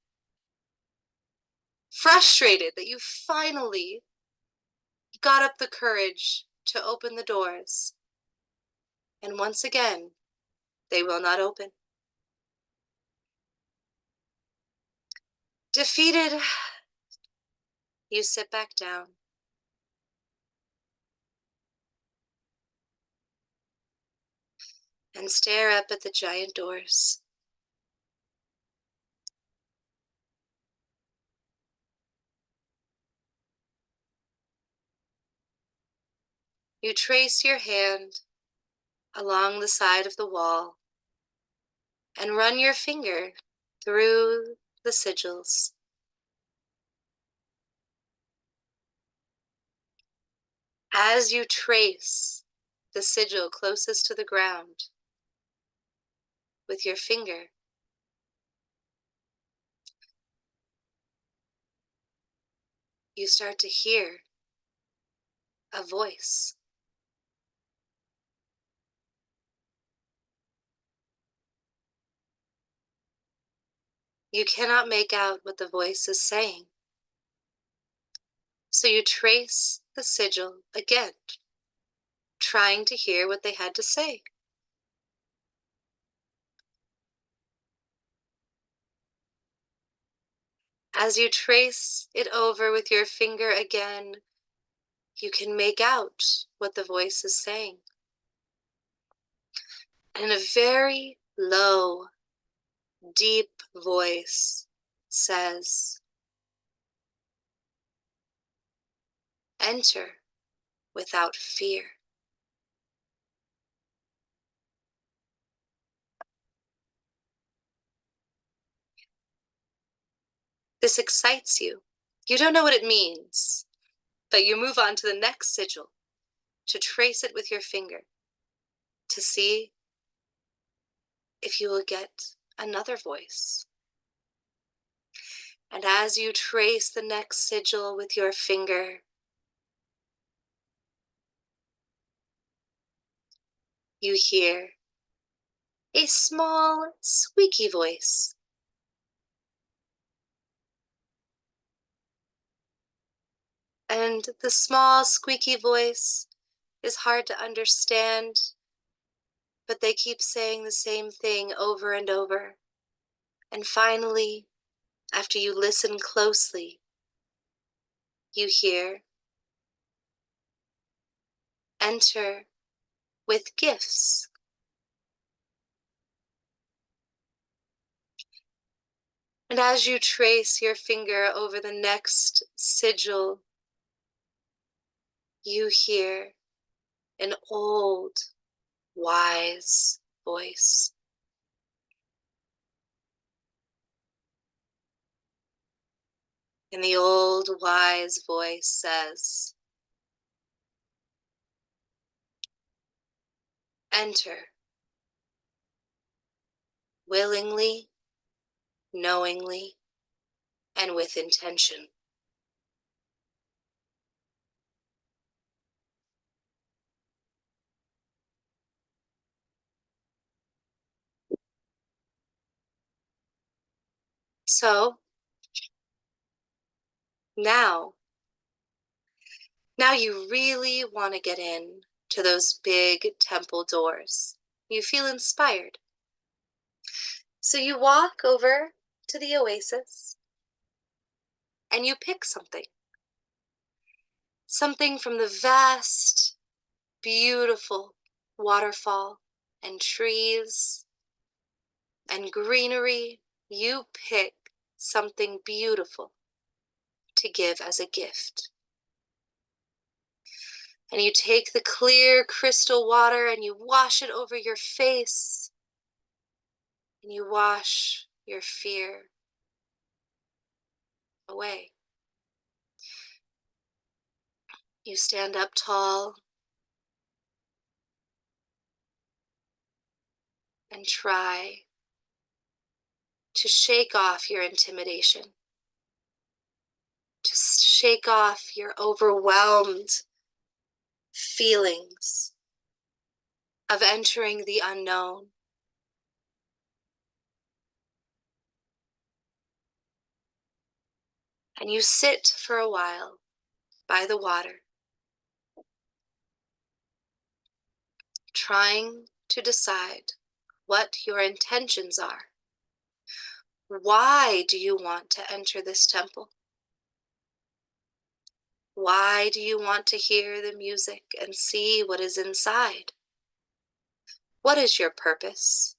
frustrated that you finally got up the courage to open the doors. And once again, they will not open. Defeated, you sit back down. And stare up at the giant doors. You trace your hand along the side of the wall and run your finger through the sigils. As you trace the sigil closest to the ground with your finger, you start to hear a voice. You cannot make out what the voice is saying. So you trace the sigil again, trying to hear what they had to say. As you trace it over with your finger again, you can make out what the voice is saying. And in a very low, deep voice says, "Enter without fear." This excites you. You don't know what it means, but you move on to the next sigil to trace it with your finger to see if you will get another voice. And as you trace the next sigil with your finger, you hear a small, squeaky voice. And the small, squeaky voice is hard to understand, but they keep saying the same thing over and over. And finally, after you listen closely, you hear, "Enter with gifts." And as you trace your finger over the next sigil, you hear an old, wise voice. And the old, wise voice says, "Enter willingly, knowingly, and with intention." So now, now you really want to get in to those big temple doors. You feel inspired. So you walk over to the oasis and you pick something. Something from the vast, beautiful waterfall and trees and greenery. You pick something beautiful to give as a gift. And you take the clear crystal water and you wash it over your face. And you wash your fear away. You stand up tall and try to shake off your intimidation, to shake off your overwhelmed feelings of entering the unknown. And you sit for a while by the water, trying to decide what your intentions are. Why do you want to enter this temple? Why do you want to hear the music and see what is inside? What is your purpose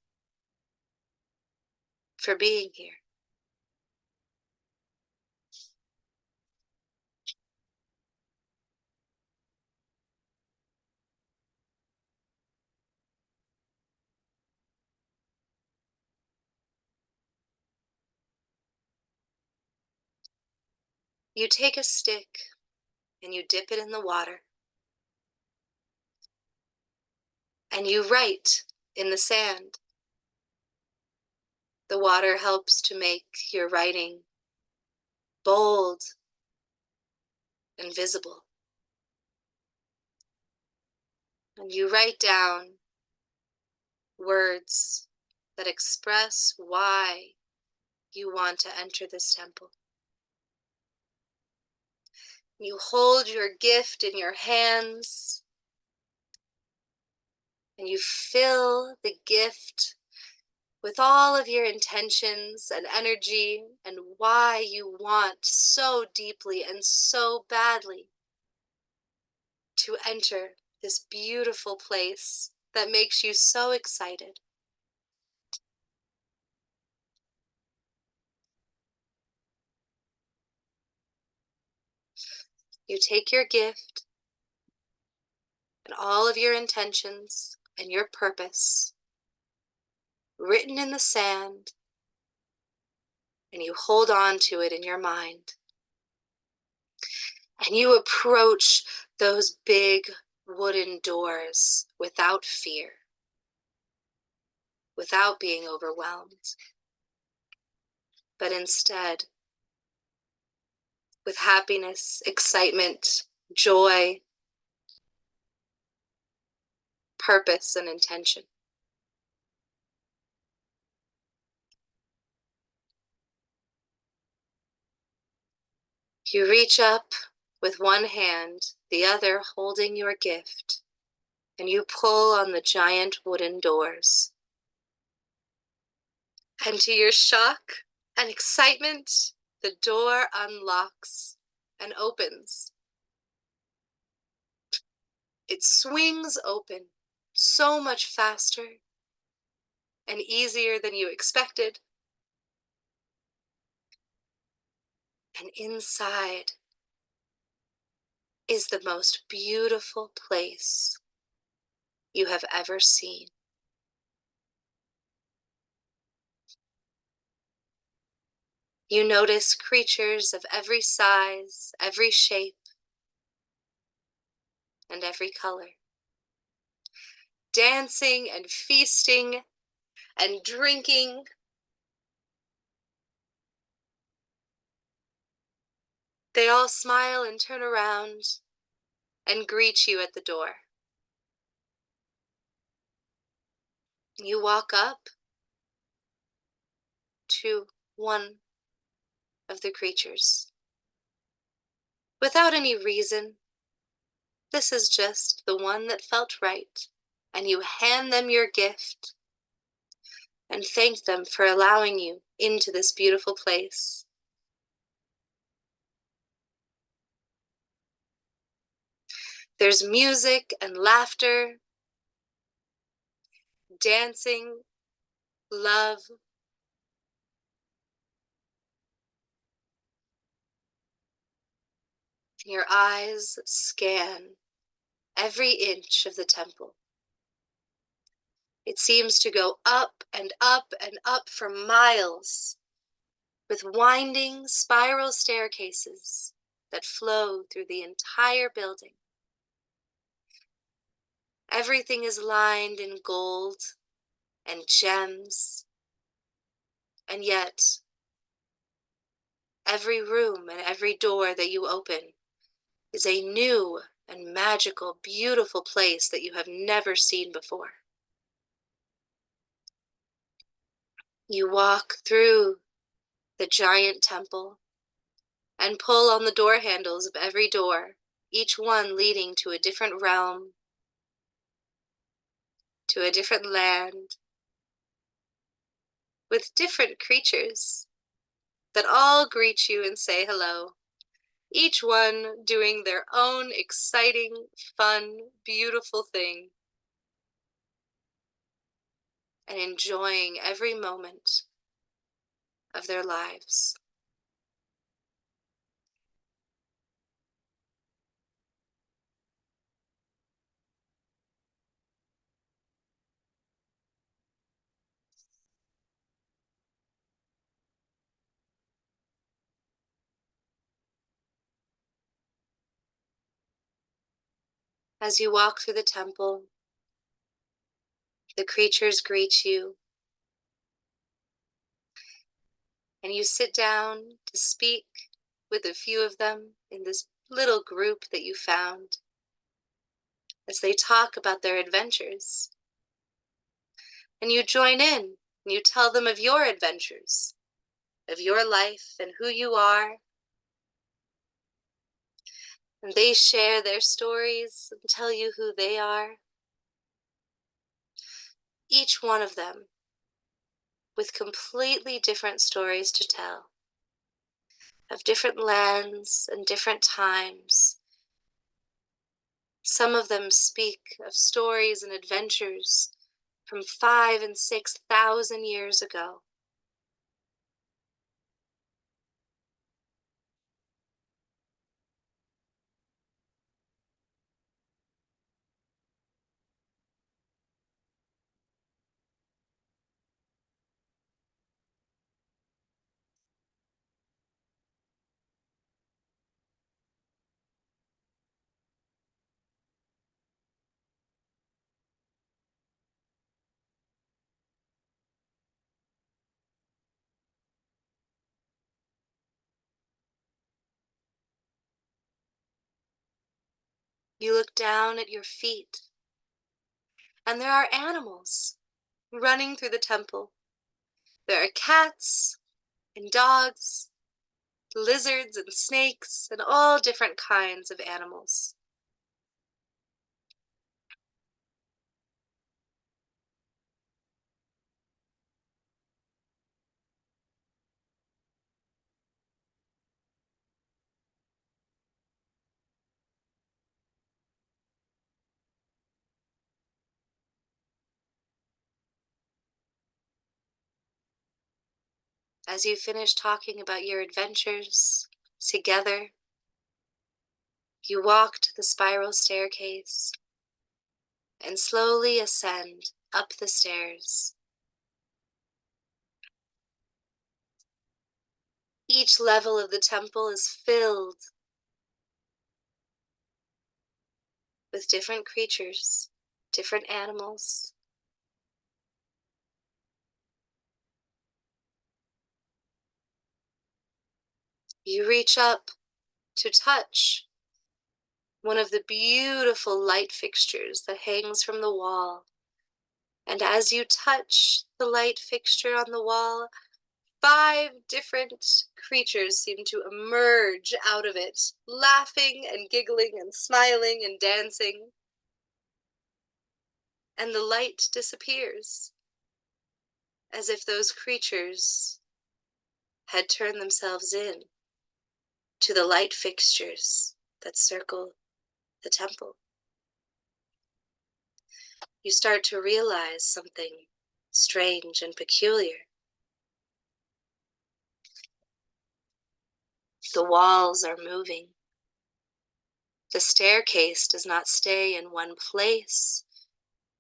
for being here? You take a stick and you dip it in the water. And you write in the sand. The water helps to make your writing bold and visible. And you write down words that express why you want to enter this temple. You hold your gift in your hands, and you fill the gift with all of your intentions and energy and why you want so deeply and so badly to enter this beautiful place that makes you so excited. You take your gift and all of your intentions and your purpose written in the sand, and you hold on to it in your mind. And you approach those big wooden doors without fear, without being overwhelmed, but instead with happiness, excitement, joy, purpose, and intention. You reach up with one hand, the other holding your gift, and you pull on the giant wooden doors. And to your shock and excitement, the door unlocks and opens. It swings open so much faster and easier than you expected. And inside is the most beautiful place you have ever seen. You notice creatures of every size, every shape, and every color, dancing and feasting and drinking. They all smile and turn around and greet you at the door. You walk up to one of the creatures. Without any reason, this is just the one that felt right, and you hand them your gift and thank them for allowing you into this beautiful place. There's music and laughter, dancing, love. Your eyes scan every inch of the temple. It seems to go up and up and up for miles, with winding spiral staircases that flow through the entire building. Everything is lined in gold and gems, and yet every room and every door that you open is a new and magical, beautiful place that you have never seen before. You walk through the giant temple and pull on the door handles of every door, each one leading to a different realm, to a different land, with different creatures that all greet you and say hello, each one doing their own exciting, fun, beautiful thing, and enjoying every moment of their lives. As you walk through the temple, the creatures greet you, and you sit down to speak with a few of them in this little group that you found as they talk about their adventures. And you join in and you tell them of your adventures. of your life and who you are. And they share their stories and tell you who they are. Each one of them with completely different stories to tell, of different lands and different times. Some of them speak of stories and adventures from 5,000 and 6,000 years ago. You look down at your feet, and there are animals running through the temple. There are cats and dogs, lizards and snakes, and all different kinds of animals. As you finish talking about your adventures together, you walk to the spiral staircase and slowly ascend up the stairs. Each level of the temple is filled with different creatures, different animals. You reach up to touch one of the beautiful light fixtures that hangs from the wall. And as you touch the light fixture on the wall, 5 different creatures seem to emerge out of it, laughing and giggling and smiling and dancing. And the light disappears, as if those creatures had turned themselves in to the light fixtures that circle the temple. You start to realize something strange and peculiar. The walls are moving. The staircase does not stay in one place.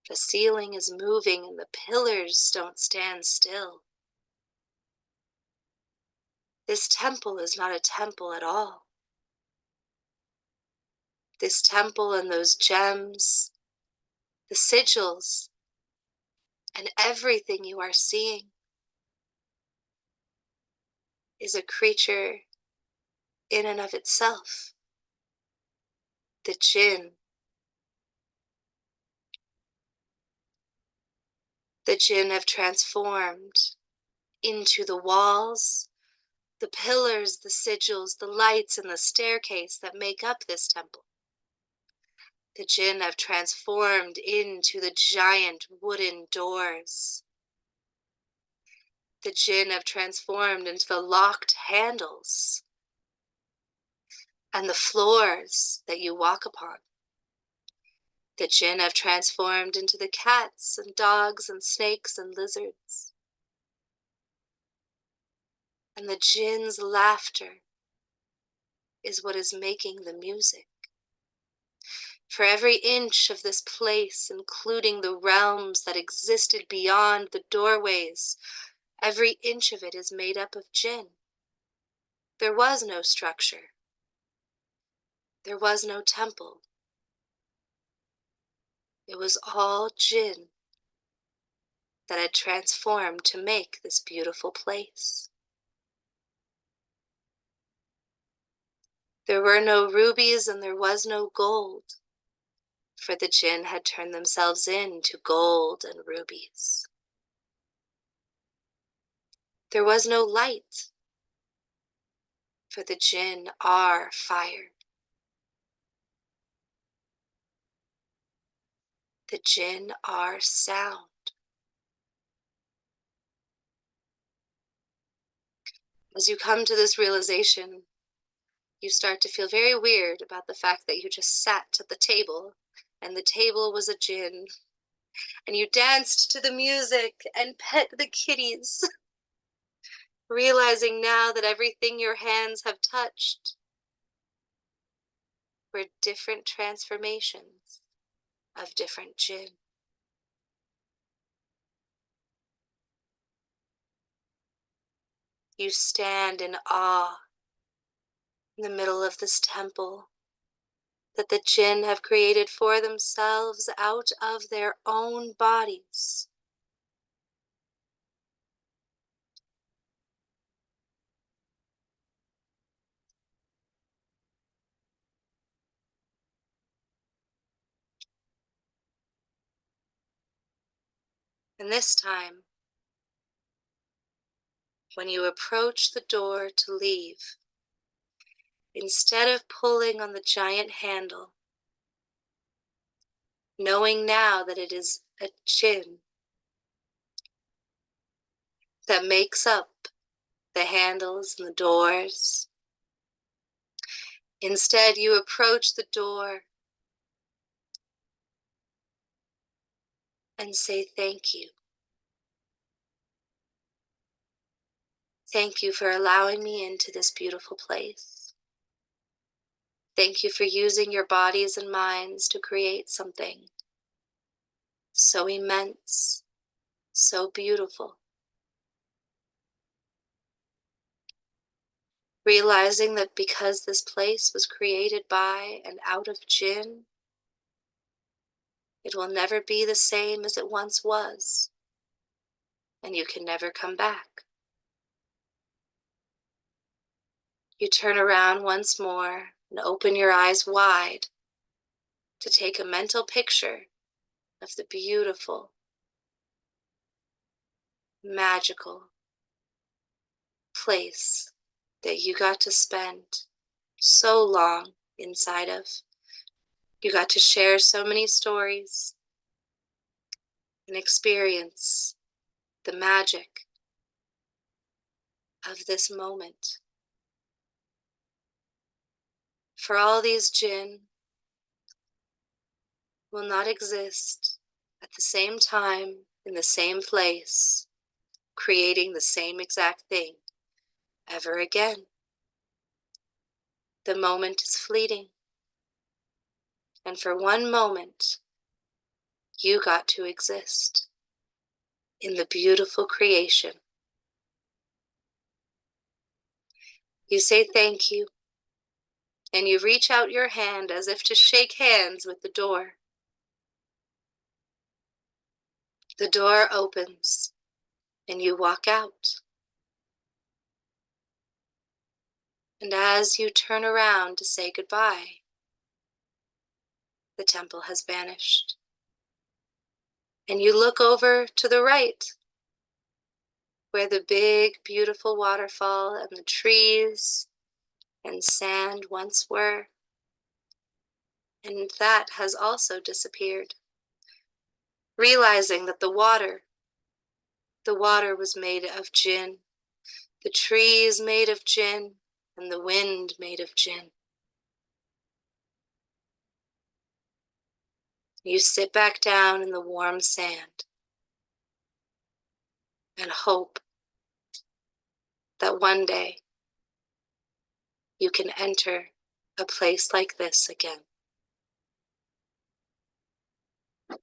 The ceiling is moving and the pillars don't stand still. This temple is not a temple at all. This temple and those gems, the sigils, and everything you are seeing is a creature in and of itself. The Jinn. The Jinn have transformed into the walls, the pillars, the sigils, the lights, and the staircase that make up this temple. The Jinn have transformed into the giant wooden doors. The Jinn have transformed into the locked handles and the floors that you walk upon. The Jinn have transformed into the cats and dogs and snakes and lizards. And the Jinn's laughter is what is making the music. For every inch of this place, including the realms that existed beyond the doorways, every inch of it is made up of Jinn. There was no structure. There was no temple. It was all Jinn that had transformed to make this beautiful place. There were no rubies and there was no gold, for the Jinn had turned themselves into gold and rubies. There was no light, For the Jinn are fire. The Jinn are sound. As you come to this realization, you start to feel very weird about the fact that you just sat at the table and the table was a Jinn, and you danced to the music and pet the kitties, realizing now that everything your hands have touched were different transformations of different Jinn. You stand in awe in the middle of this temple that the Jinn have created for themselves out of their own bodies. And this time, when you approach the door to leave, instead of pulling on the giant handle, knowing now that it is a Jinn that makes up the handles and the doors, instead you approach the door and say thank you. Thank you for allowing me into this beautiful place. Thank you for using your bodies and minds to create something so immense, so beautiful. Realizing that because this place was created by and out of Jinn, it will never be the same as it once was, and you can never come back. You turn around once more and open your eyes wide to take a mental picture of the beautiful, magical place that you got to spend so long inside of. You got to share so many stories and experience the magic of this moment. For all these Jinn will not exist at the same time in the same place, creating the same exact thing ever again. The moment is fleeting, and for one moment, you got to exist in the beautiful creation. You say thank you, and you reach out your hand as if to shake hands with the door. The door opens, and you walk out. And as you turn around to say goodbye, the temple has vanished. And you look over to the right, where the big, beautiful waterfall and the trees and sand once were. And that has also disappeared. Realizing that the water was made of Jinn, the trees made of Jinn, and the wind made of Jinn. You sit back down in the warm sand and hope that one day you can enter a place like this again.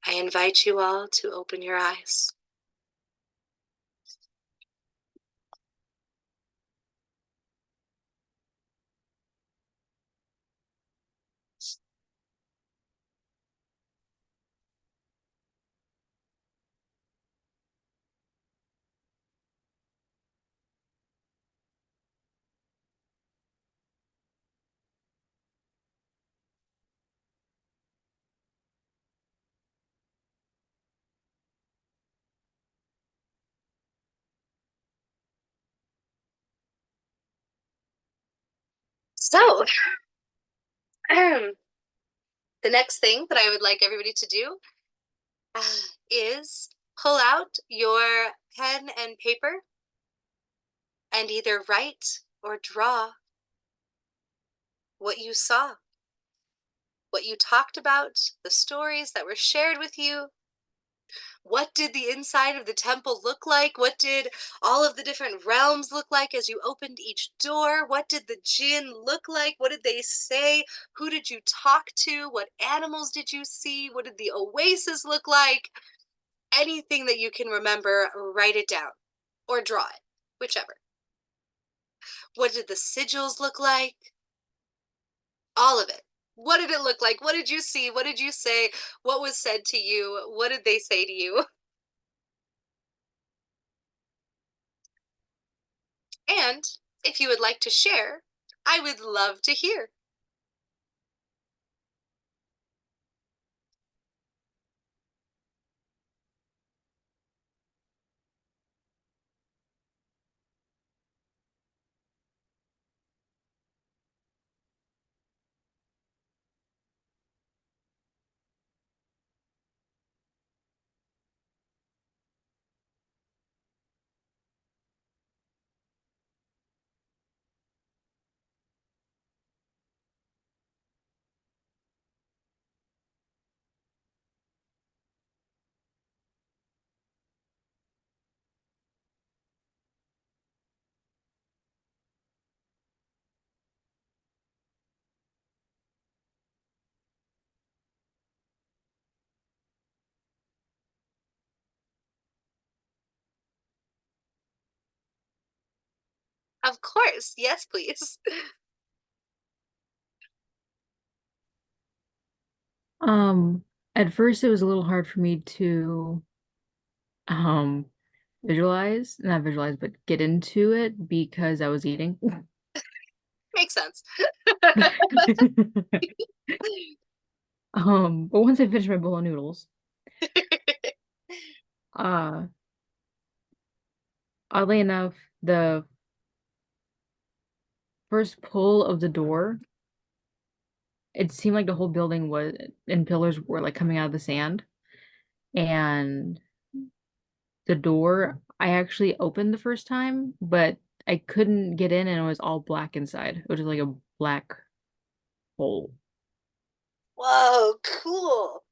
I invite you all to open your eyes. So, the next thing that I would like everybody to do uh, is pull out your pen and paper and either write or draw what you saw, what you talked about, the stories that were shared with you. What did the inside of the temple look like? What did all of the different realms look like as you opened each door? What did the Jinn look like? What did they say? Who did you talk to? What animals did you see? What did the oasis look like? Anything that you can remember, write it down or draw it, whichever. What did the sigils look like? All of it. What did it look like? What did you see? What did you say? What was said to you? What did they say to you? And if you would like to share, I would love to hear. Of course. Yes, please. Um, at first it was a little hard for me to um not visualize, but get into it because I was eating. Makes sense. But once I finished my bowl of noodles, uh, oddly enough, the first pull of the door, it seemed like the whole building was and pillars were like coming out of the sand. And the door, I actually opened the first time, but I couldn't get in and it was all black inside. It was just like a black hole. Whoa, cool.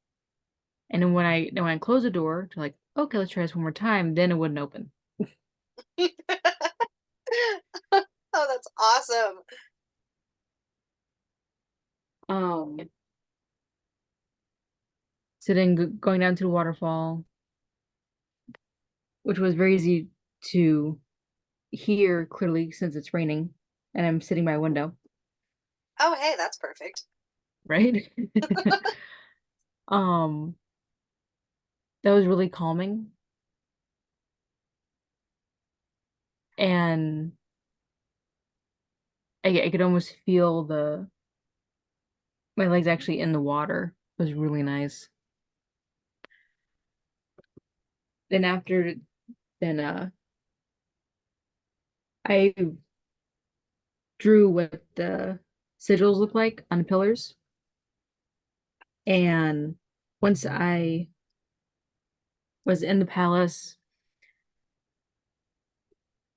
And then when I closed the door to like, okay, let's try this one more time, then it wouldn't open. Oh, that's awesome. Um, so then going down to the waterfall, which was very easy to hear clearly since it's raining and I'm sitting by a window, Oh, hey, that's perfect. right? Um, that was really calming. And I could almost feel my legs actually in the water. It was really nice. Then after then I drew what the sigils look like on the pillars. And once I was in the palace,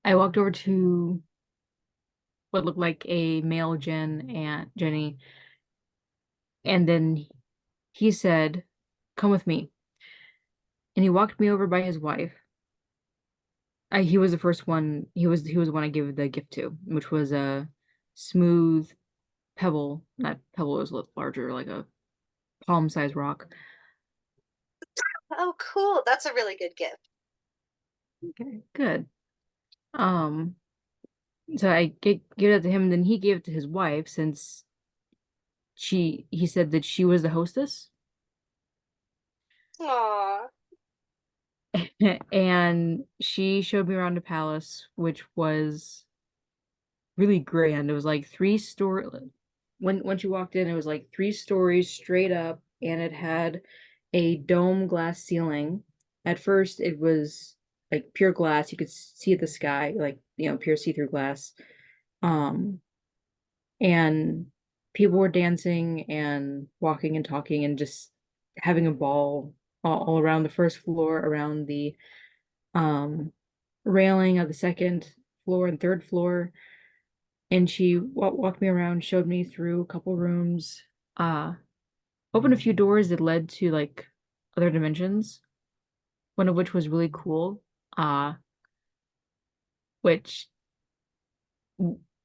I walked over to what looked like a male Jinn and Jinni, and then he said, "Come with me." And he walked me over by his wife. He was the first one. He was the one I gave the gift to, which was a smooth pebble. Not pebble, it was a little larger, like a palm-sized rock. Oh, cool. That's a really good gift. Okay, good. Um, so I gave it to him, and then he gave it to his wife since he said that she was the hostess. Aw. And she showed me around the palace, which was really grand. It was like three-story. When once you walked in, it was like 3 stories straight up, and it had a dome glass ceiling. At first, it was like pure glass. You could see the sky, like pure see-through glass. Um, and people were dancing and walking and talking and just having a ball all around the first floor, around the um railing of the second floor and third floor. And she walked me around, showed me through a couple rooms, uh opened a few doors that led to like other dimensions, one of which was really cool, uh which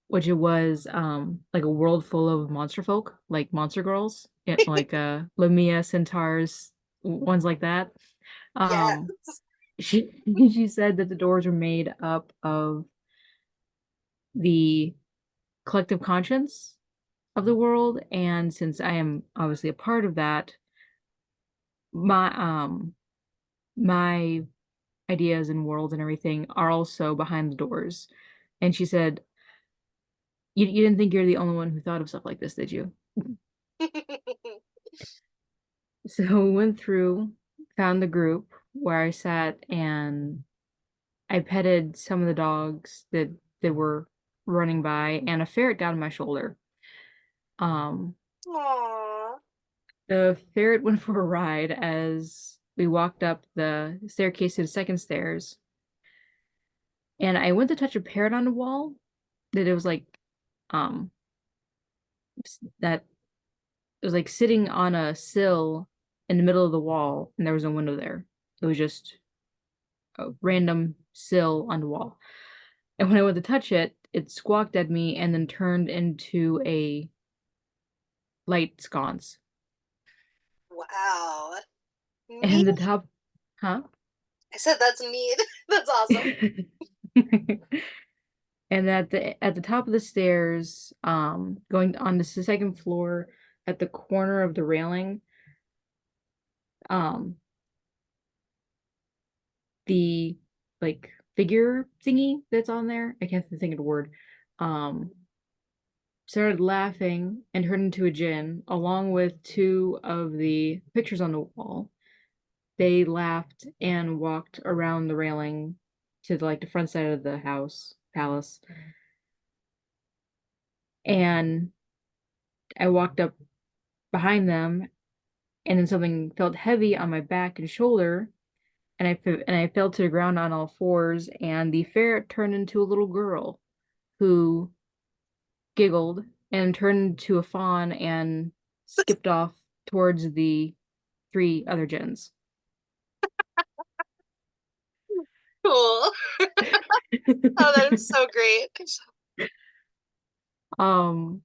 which it was like a world full of monster folk, like monster girls, yeah, like Lamia centaurs, ones like that. um Yes. she she said that the doors were made up of the collective conscience of the world, and since I am obviously a part of that, my my ideas and worlds and everything are also behind the doors. And she said, you didn't think you're the only one who thought of stuff like this, did you? So we went through, found the group where I sat, and I petted some of the dogs that were running by, and a ferret got on my shoulder. Um, Aw. the ferret went for a ride as we walked up the staircase to the second stairs, and I went to touch a parrot on the wall that it was like, um, that it was like sitting on a sill in the middle of the wall, and there was no window there. It was just a random sill on the wall. And when I went to touch it, it squawked at me and then turned into a light sconce. Wow. And Neat. the top, huh? I said that's neat. That's awesome. And at the top of the stairs, going on the second floor, at the corner of the railing, um, the like figure thingy that's on there, I can't think of the word, um, started laughing and turned into a Jinn, along with two of the pictures on the wall. They laughed and walked around the railing to like the front side of the palace. And I walked up behind them, and then something felt heavy on my back and shoulder, and I fell to the ground on all fours, and the ferret turned into a little girl who giggled and turned into a fawn and skipped off towards the three other gens. Cool. Oh, that is so great. um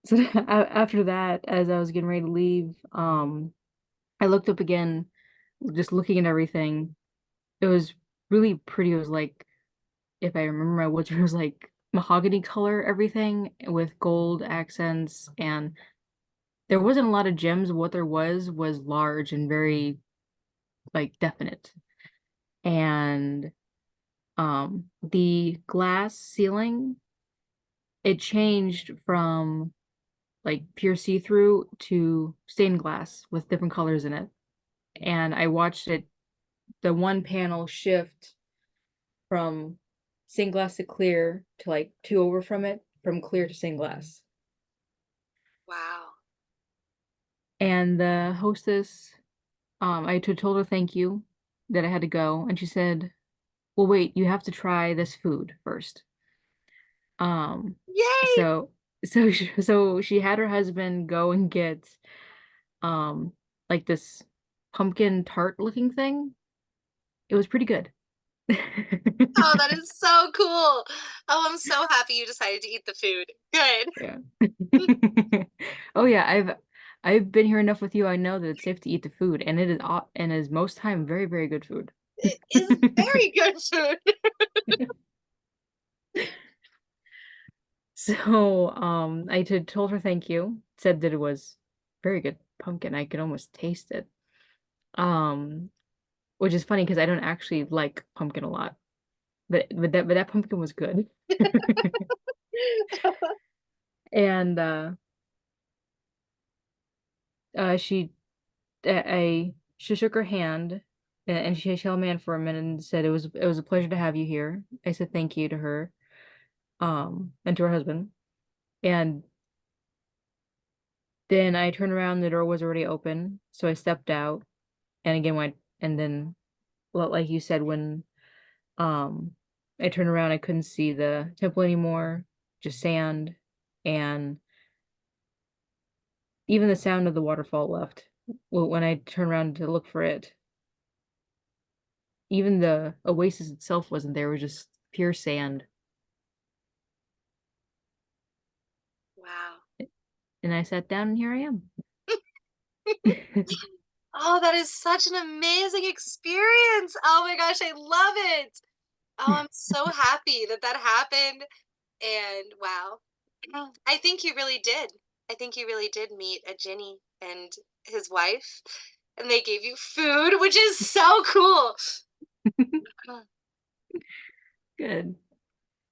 so after that, as I was getting ready to leave, I looked up again, just looking at everything. It was really pretty. It was like, if I remember my words, it was like mahogany color, everything with gold accents, and there wasn't a lot of gems. What there was large and very like definite. And the glass ceiling, it changed from like pure see-through to stained glass with different colors in it. And I watched it, the one panel shift from stained glass to clear to like two over from it, from clear to stained glass. Wow. And the hostess, told her thank you, that I had to go, and she said, "Well, wait, you have to try this food first." Um, Yay! so so she had her husband go and get um like this pumpkin tart looking thing. It was pretty good. Oh, that is so cool. Oh, I'm so happy you decided to eat the food. Good. Yeah. Oh yeah, I've been here enough with you. I know that it's safe to eat the food, and it is and is most time very, very good food. It is very good food. So, told her thank you, said that it was very good pumpkin. I could almost taste it. Um, which is funny because I don't actually like pumpkin a lot, but that pumpkin was good. And she she shook her hand, and she held my hand for a minute and said it was a pleasure to have you here. I said thank you to her, and to her husband. And then I turned around, the door was already open, so I stepped out and again went and then like you said, when um I turned around I couldn't see the temple anymore, just sand, and even the sound of the waterfall left. Well, when I turned around to look for it, even the oasis itself wasn't there, it was just pure sand. Wow. And I sat down and here I am. Oh, that is such an amazing experience. Oh my gosh, I love it. Oh, I'm so happy that that happened. And wow, I think you really did. I think you really did meet a Jinni and his wife, and they gave you food, which is so cool. Good.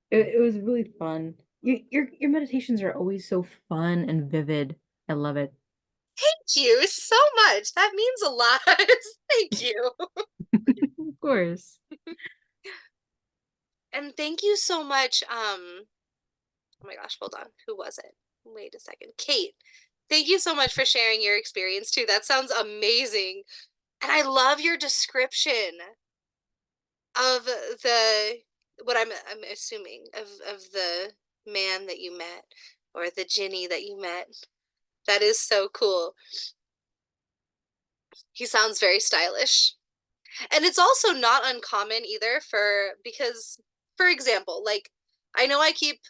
It was really fun. Your meditations are always so fun and vivid. I love it. Thank you so much. That means a lot. Thank you. Of course. And thank you so much. Oh my gosh, hold on. Who was it? Wait a second. Kate. Thank you so much for sharing your experience too. That sounds amazing. And I love your description of the what I'm assuming of the man that you met or the Jinny that you met. That is so cool. He sounds very stylish. And it's also not uncommon either because for example, like I know I keep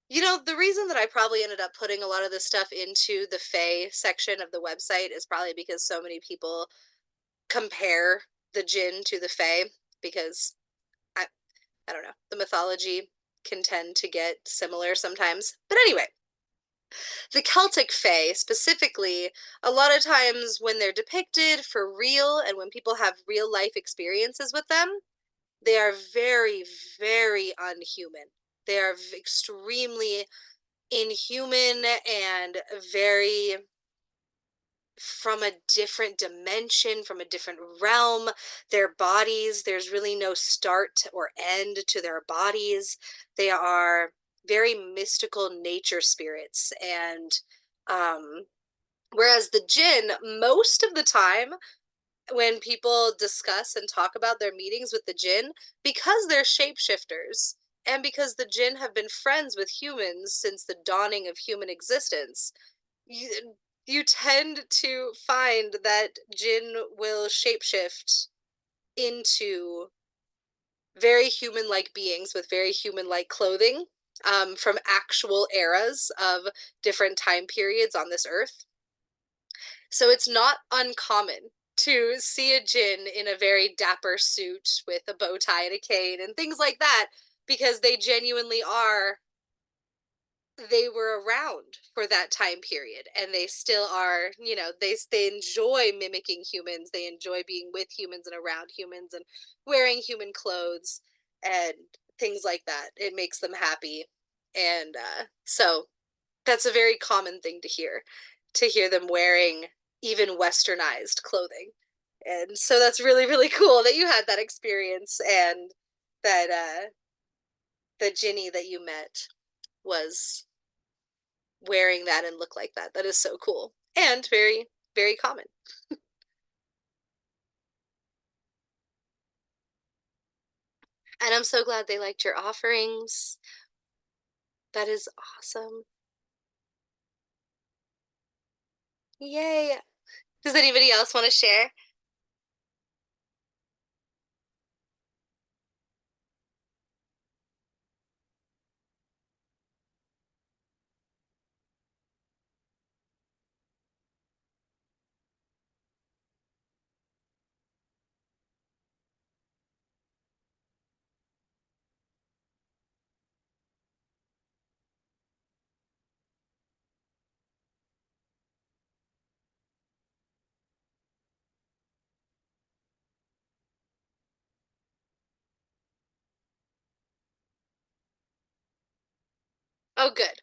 the reason that I probably ended up putting a lot of this stuff into the Fae section of the website is probably because so many people compare the Jinn to the Fae because I I don't know, the mythology can tend to get similar sometimes. But anyway, the Celtic Fae specifically, a lot of times when they're depicted for real and when people have real life experiences with them, they are very, very unhuman. They are extremely inhuman and very from a different dimension, from a different realm. Their bodies, there's really no start or end to their bodies. They are very mystical nature spirits. And whereas the Jinn, most of the time, when people discuss and talk about their meetings with the Jinn, because they're shapeshifters and because the Jinn have been friends with humans since the dawning of human existence, you tend to find that Jinn will shapeshift into very human-like beings with very human-like clothing from actual eras of different time periods on this earth. So it's not uncommon to see a Jinn in a very dapper suit with a bow tie and a cane and things like that because they genuinely are they were around for that time period and they still are, they enjoy mimicking humans, they enjoy being with humans and around humans and wearing human clothes and things like that. It makes them happy. And so that's a very common thing to hear them wearing even westernized clothing. And so that's really, really cool that you had that experience and that the Jinny that you met was wearing that and look like that. That is so cool and very, very common. And I'm so glad they liked your offerings. That is awesome. Yay. Does anybody else want to share? Oh, good.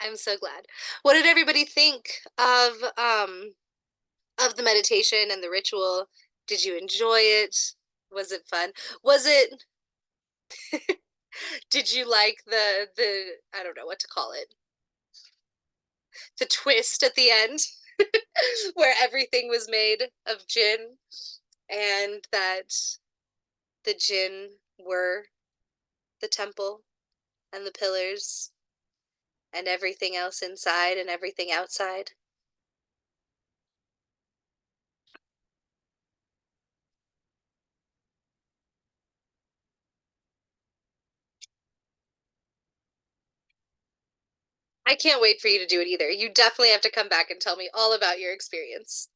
I'm so glad. What did everybody think of the meditation and the ritual? Did you enjoy it? Was it fun? Was it did you like the I don't know what to call it. the twist at the end, where everything was made of Jinn, and that the Jinn were the temple and the pillars and everything else inside and everything outside. I can't wait for you to do it either. You definitely have to come back and tell me all about your experience.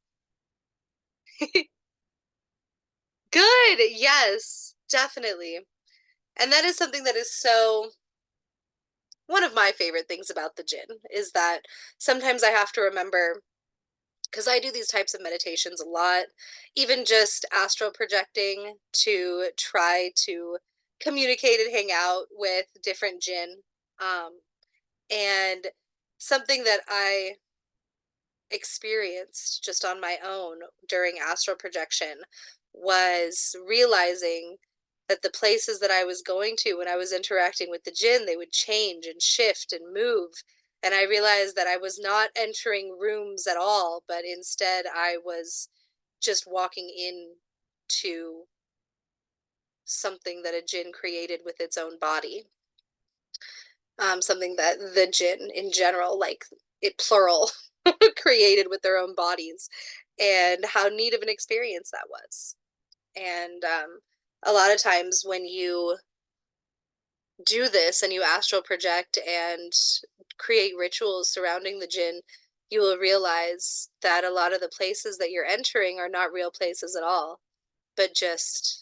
Good. Yes, definitely. And that is something that is so one of my favorite things about the Jinn is that sometimes I have to remember because I do these types of meditations a lot, even just astral projecting to try to communicate and hang out with different Jinn. Um, and something that I experienced just on my own during astral projection was realizing that the places that I was going to when I was interacting with the Jinn, they would change and shift and move. And I realized that I was not entering rooms at all, but instead I was just walking in to something that a Jinn created with its own body. Something that the Jinn in general, like it plural, created with their own bodies, and how neat of an experience that was. And a lot of times when you do this and you astral project and create rituals surrounding the Jinn, you will realize that a lot of the places that you're entering are not real places at all, but just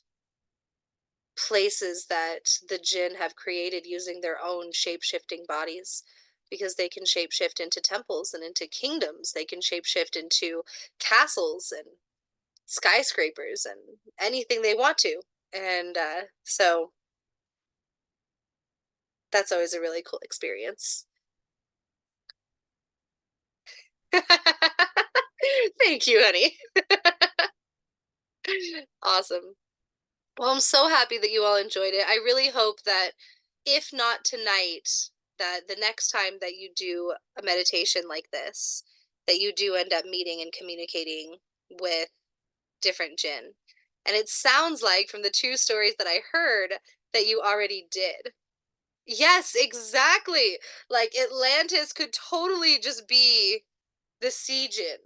places that the Jinn have created using their own shape-shifting bodies, because they can shapeshift into temples and into kingdoms. They can shapeshift into castles and skyscrapers and anything they want to. And so that's always a really cool experience. Thank you, honey. Awesome. Well, I'm so happy that you all enjoyed it. I really hope that if not tonight, that the next time that you do a meditation like this, that you do end up meeting and communicating with different Jinn. And it sounds like from the two stories that I heard that you already did. Yes, exactly. Like Atlantis could totally just be the sea Jinn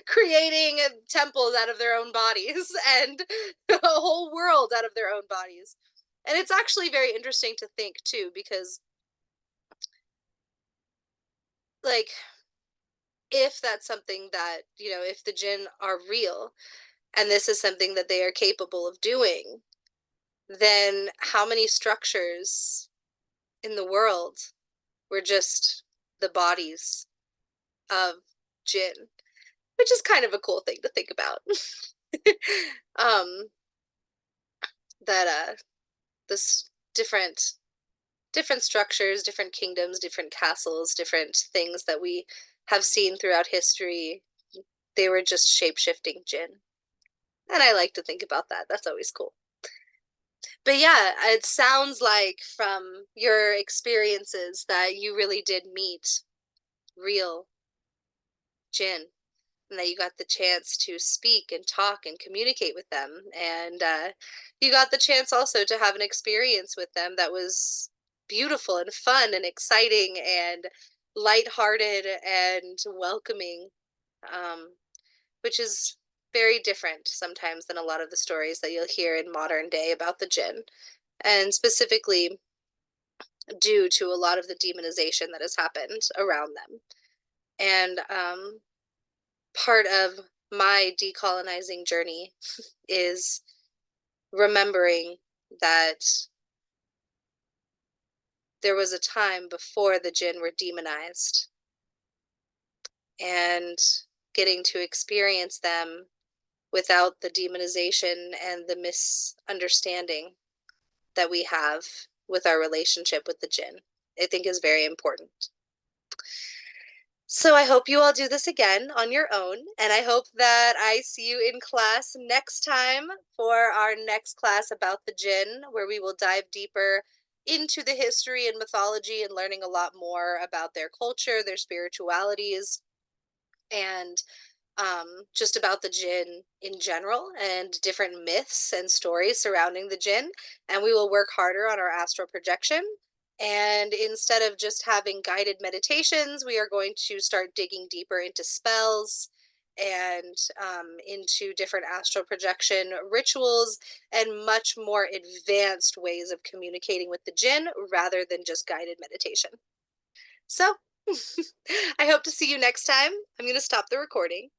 creating temples out of their own bodies and a whole world out of their own bodies. And it's actually very interesting to think too, because like if that's something that, if the Jinn are real and this is something that they are capable of doing, then how many structures in the world were just the bodies of Jinn, which is kind of a cool thing to think about. um, that this different structures, different kingdoms, different castles, different things that we have seen throughout history, they were just shape-shifting Jinn. And I like to think about that. That's always cool. But yeah, it sounds like from your experiences that you really did meet real Jinn and that you got the chance to speak and talk and communicate with them. And you got the chance also to have an experience with them that was beautiful and fun and exciting and lighthearted and welcoming, um, which is very different sometimes than a lot of the stories that you'll hear in modern day about the Jinn, and specifically due to a lot of the demonization that has happened around them. And part of my decolonizing journey is remembering that there was a time before the Jinn were demonized and getting to experience them without the demonization and the misunderstanding that we have with our relationship with the Jinn, I think is very important. So I hope you all do this again on your own, and I hope that I see you in class next time for our next class about the Jinn, where we will dive deeper into the history and mythology and learning a lot more about their culture, their spiritualities, and just about the Jinn in general and different myths and stories surrounding the Jinn. And we will work harder on our astral projection. And instead of just having guided meditations, we are going to start digging deeper into spells and into different astral projection rituals and much more advanced ways of communicating with the Jinn rather than just guided meditation. So, I hope to see you next time. I'm going to stop the recording.